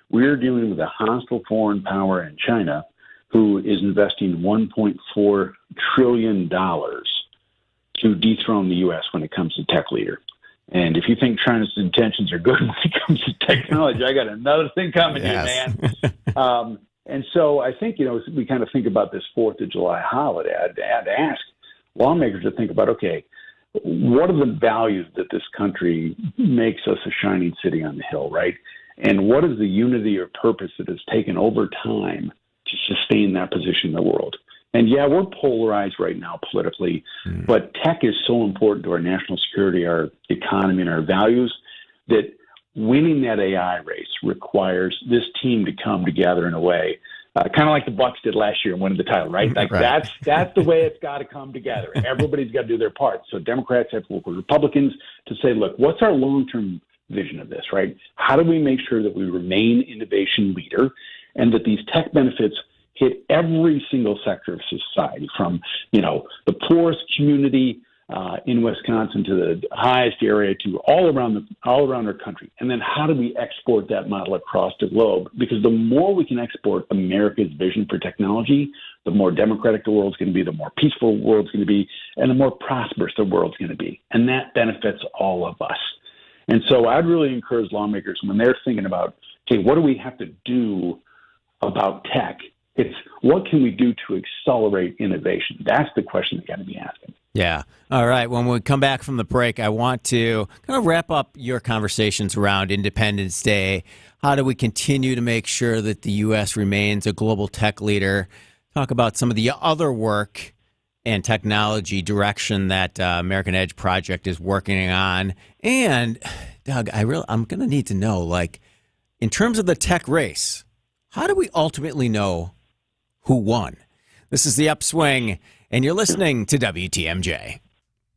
[SPEAKER 20] We're dealing with a hostile foreign power in China who is investing $1.4 trillion to dethrone the U.S. when it comes to tech leader. And if you think China's intentions are good when it comes to technology, I got another thing coming here, man. And so I think, we kind of think about this 4th of July holiday. I'd ask lawmakers to think about, okay, what are the values that this country makes us a shining city on the hill, right? And what is the unity or purpose that has taken over time to sustain that position in the world? And yeah, we're polarized right now politically, but tech is so important to our national security, our economy, and our values that winning that AI race requires this team to come together in a way, kind of like the Bucks did last year and winning the title, right? Like that's the way it's got to come together. Everybody's got to do their part. So Democrats have to work with Republicans to say, look, what's our long-term vision of this, right? How do we make sure that we remain innovation leader and that these tech benefits hit every single sector of society, from, the poorest community in Wisconsin to the highest area to all around our country? And then how do we export that model across the globe? Because the more we can export America's vision for technology, the more democratic the world's going to be, the more peaceful the world's going to be, and the more prosperous the world's going to be. And that benefits all of us. And so I'd really encourage lawmakers, when they're thinking about, okay, what do we have to do about tech? It's what can we do to accelerate innovation? That's the question they got to be asking.
[SPEAKER 14] Yeah. All right. When we come back from the break, I want to kind of wrap up your conversations around Independence Day. How do we continue to make sure that the U.S. remains a global tech leader? Talk about some of the other work and technology direction that American Edge Project is working on. And, Doug, I'm going to need to know, like, in terms of the tech race, how do we ultimately know who won? This is the Upswing, and you're listening to WTMJ.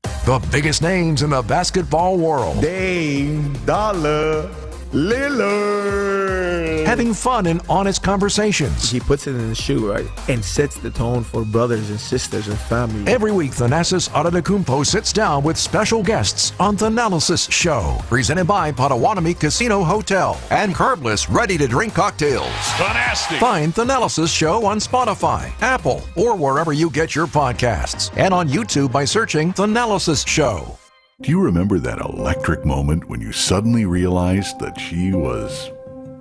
[SPEAKER 2] The biggest names in the basketball world.
[SPEAKER 3] Dame Dollar Lillard.
[SPEAKER 2] Having fun and honest conversations.
[SPEAKER 3] He puts it in the shoe, right? And sets the tone for brothers and sisters and family.
[SPEAKER 2] Every week, Thanasis Adetokounmpo sits down with special guests on The Analysis Show. Presented by Potawatomi Casino Hotel and Curbless ready-to-drink cocktails.
[SPEAKER 21] Fantastic.
[SPEAKER 2] Find The Analysis Show on Spotify, Apple, or wherever you get your podcasts. And on YouTube by searching The Analysis Show.
[SPEAKER 22] Do you remember that electric moment when you suddenly realized that she was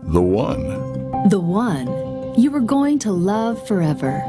[SPEAKER 22] the one?
[SPEAKER 23] The one you were going to love forever.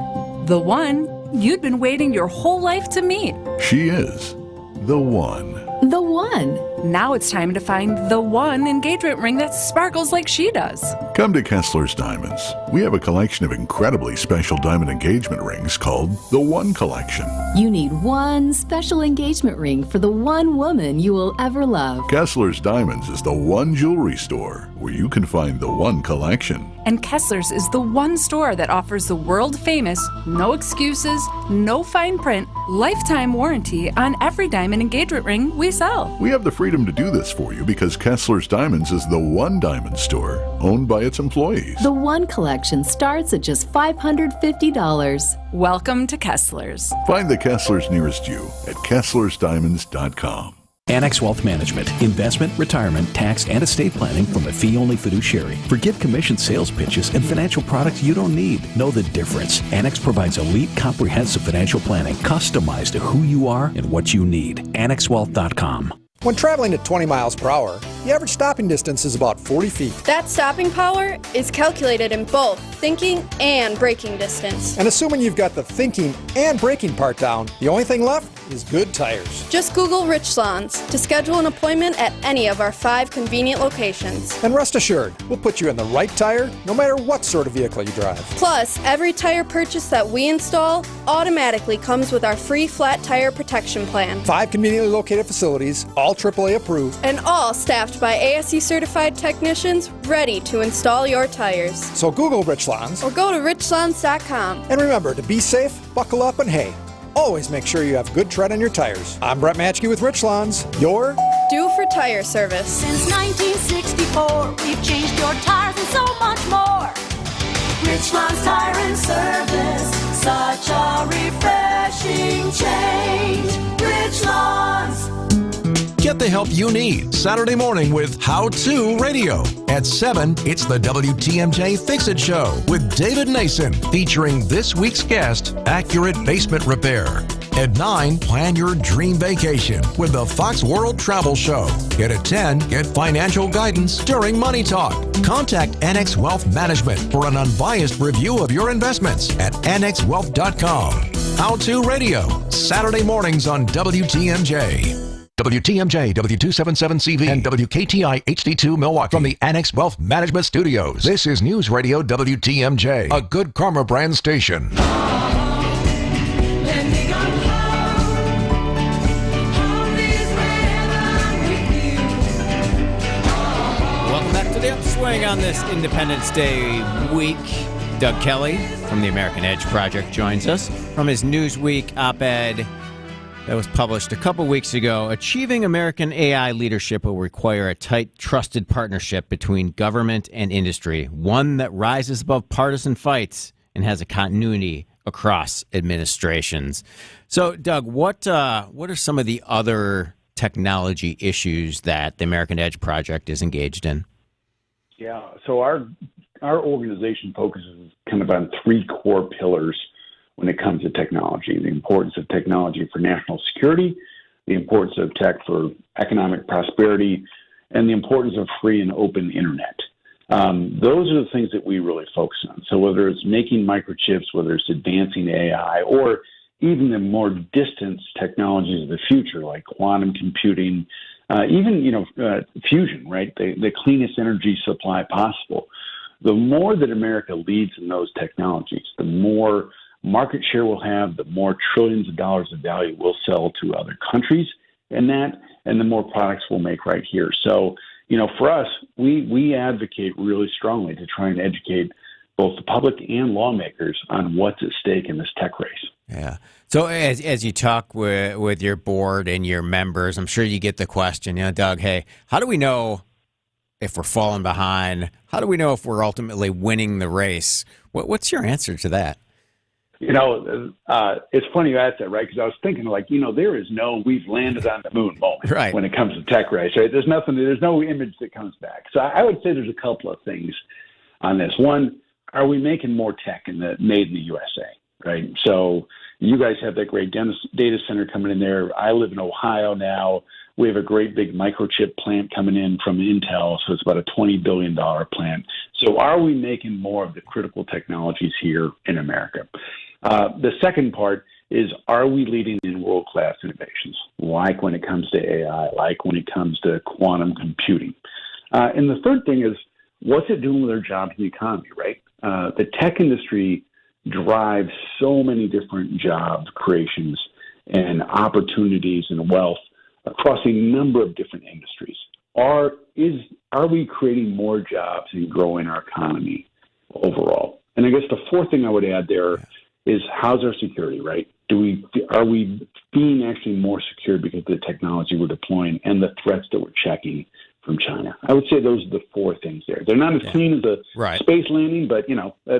[SPEAKER 24] The one you'd been waiting your whole life to meet.
[SPEAKER 22] She is the one.
[SPEAKER 23] The one.
[SPEAKER 24] Now it's time to find the one engagement ring that sparkles like she does.
[SPEAKER 22] Come to Kessler's Diamonds. We have a collection of incredibly special diamond engagement rings called the One Collection.
[SPEAKER 23] You need one special engagement ring for the one woman you will ever love.
[SPEAKER 22] Kessler's Diamonds is the one jewelry store where you can find the One Collection.
[SPEAKER 24] And Kessler's is the one store that offers the world-famous, no excuses, no fine print, lifetime warranty on every diamond engagement ring we sell.
[SPEAKER 22] We have the freedom to do this for you because Kessler's Diamonds is the one diamond store owned by its employees.
[SPEAKER 23] The One Collection starts at just $550.
[SPEAKER 24] Welcome to Kessler's.
[SPEAKER 22] Find the Kessler's nearest you at Kessler'sDiamonds.com.
[SPEAKER 25] Annex Wealth Management, investment, retirement, tax, and estate planning from a fee-only fiduciary. Forget commission sales pitches and financial products you don't need. Know the difference. Annex provides elite, comprehensive financial planning customized to who you are and what you need. AnnexWealth.com.
[SPEAKER 27] When traveling at 20 miles per hour, the average stopping distance is about 40 feet.
[SPEAKER 28] That stopping power is calculated in both thinking and braking distance.
[SPEAKER 27] And assuming you've got the thinking and braking part down, the only thing left is good tires.
[SPEAKER 28] Just Google Richlands to schedule an appointment at any of our 5 convenient locations.
[SPEAKER 27] And rest assured, we'll put you in the right tire no matter what sort of vehicle you drive.
[SPEAKER 28] Plus, every tire purchase that we install automatically comes with our free flat tire protection plan.
[SPEAKER 27] 5 conveniently located facilities, all AAA approved.
[SPEAKER 28] And all staffed by ASE certified technicians ready to install your tires.
[SPEAKER 27] So Google Richlands.
[SPEAKER 28] Or go to richlands.com.
[SPEAKER 27] And remember to be safe, buckle up, and hey, always make sure you have good tread on your tires. I'm Brett Matchke with Richlands, your
[SPEAKER 28] due for tire service.
[SPEAKER 6] Since 1964, we've changed your tires and so much more. Richlands Tire and Service, such a refreshing change. Richlands.
[SPEAKER 2] Get the help you need Saturday morning with How To Radio. At 7, it's the WTMJ Fix It Show with David Nason, featuring this week's guest, Accurate Basement Repair. At 9, plan your dream vacation with the Fox World Travel Show. And at 10, get financial guidance during Money Talk. Contact Annex Wealth Management for an unbiased review of your investments at annexwealth.com. How To Radio, Saturday mornings on WTMJ. WTMJ, W277CV, and WKTI HD2 Milwaukee from the Annex Wealth Management Studios. This is News Radio WTMJ, a Good Karma brand station.
[SPEAKER 14] Welcome back to the Upswing on this Independence Day week. Doug Kelly from the American Edge Project joins us from his Newsweek op-ed that was published a couple weeks ago. Achieving American AI leadership will require a tight, trusted partnership between government and industry, one that rises above partisan fights and has a continuity across administrations. So, Doug, what are some of the other technology issues that the American Edge Project is engaged in?
[SPEAKER 20] Yeah, so our organization focuses kind of on 3 core pillars when it comes to technology: the importance of technology for national security, the importance of tech for economic prosperity, and the importance of free and open internet. Those are the things that we really focus on. So whether it's making microchips, whether it's advancing AI, or even the more distant technologies of the future, like quantum computing, even fusion, right? The cleanest energy supply possible. The more that America leads in those technologies, the more market share we'll have, the more trillions of dollars of value we'll sell to other countries and the more products we'll make right here. So, for us, we advocate really strongly to try and educate both the public and lawmakers on what's at stake in this tech race.
[SPEAKER 14] Yeah. So as you talk with your board and your members, I'm sure you get the question, Doug, hey, how do we know if we're falling behind? How do we know if we're ultimately winning the race? What's your answer to that?
[SPEAKER 20] It's funny you asked that, right? Because I was thinking, there is no we've landed on the moon moment
[SPEAKER 14] right.
[SPEAKER 20] when it comes to tech race, right? There's no image that comes back. So I would say there's a couple of things on this. One, are we making more tech made in the USA, right? So you guys have that great data center coming in there. I live in Ohio now. We have a great big microchip plant coming in from Intel, so it's about a $20 billion plant. So are we making more of the critical technologies here in America? The second part is, are we leading in world-class innovations, like when it comes to AI, like when it comes to quantum computing? And the third thing is, what's it doing with our jobs in the economy, right? The tech industry drives so many different job creations and opportunities and wealth across a number of different industries. Are we creating more jobs and growing our economy overall? And I guess the fourth thing I would add there is, how's our security, right? Are we being actually more secure because of the technology we're deploying and the threats that we're checking from China? I would say those are the four things there. They're not as clean as a space landing, but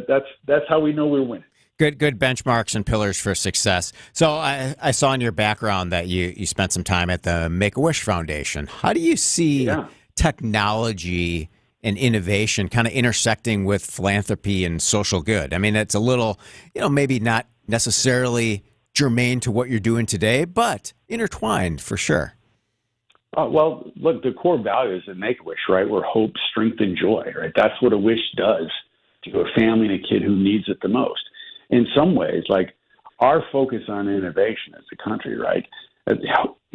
[SPEAKER 20] that's how we know we're winning.
[SPEAKER 14] Good benchmarks and pillars for success. So I saw in your background that you spent some time at the Make-A-Wish Foundation. How do you see technology and innovation kind of intersecting with philanthropy and social good? I mean, it's a little, maybe not necessarily germane to what you're doing today, but intertwined for sure.
[SPEAKER 20] Well, look, the core values in Make-A-Wish, right, were hope, strength, and joy, right? That's what a wish does to a family and a kid who needs it the most. In some ways, our focus on innovation as a country, right?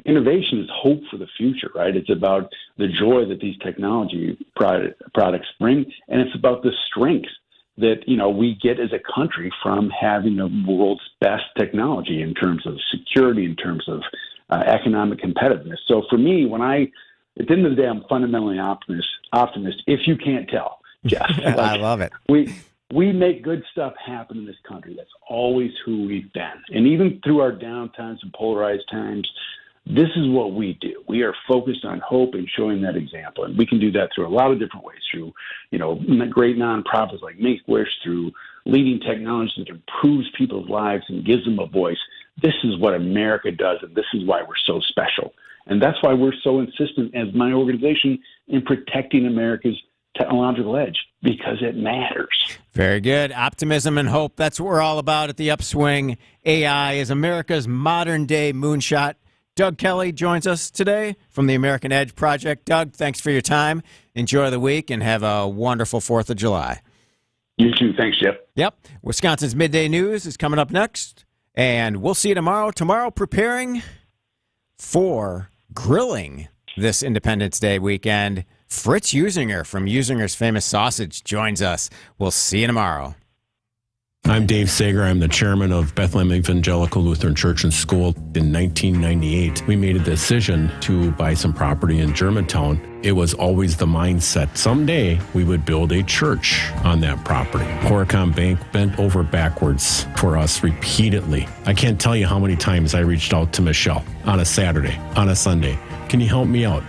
[SPEAKER 20] Innovation is hope for the future, right? It's about the joy that these technology products bring, and it's about the strength that, we get as a country from having the world's best technology in terms of security, in terms of economic competitiveness. So for me, at the end of the day, I'm fundamentally optimist, if you can't tell, Jeff.
[SPEAKER 14] I love it.
[SPEAKER 20] We make good stuff happen in this country. That's always who we've been. And even through our downtimes and polarized times, this is what we do. We are focused on hope and showing that example. And we can do that through a lot of different ways, through, great nonprofits like Make-A-Wish, through leading technology that improves people's lives and gives them a voice. This is what America does, and this is why we're so special. And that's why we're so insistent as my organization in protecting America's technological edge, because it matters.
[SPEAKER 14] Very good. Optimism and hope. That's what we're all about at the Upswing. AI is America's modern-day moonshot. Doug Kelly joins us today from the American Edge Project. Doug, thanks for your time. Enjoy the week and have a wonderful 4th of July.
[SPEAKER 20] You too. Thanks, Jeff.
[SPEAKER 14] Yep. Wisconsin's Midday News is coming up next, and we'll see you tomorrow. Tomorrow, preparing for grilling this Independence Day weekend. Fritz Usinger from Usinger's Famous Sausage joins us. We'll see you tomorrow.
[SPEAKER 4] I'm Dave Sager. I'm the chairman of Bethlehem Evangelical Lutheran Church and School. In 1998, we made a decision to buy some property in Germantown. It was always the mindset, someday we would build a church on that property. Horicon Bank bent over backwards for us repeatedly. I can't tell you how many times I reached out to Michelle on a Saturday, on a Sunday. Can you help me out?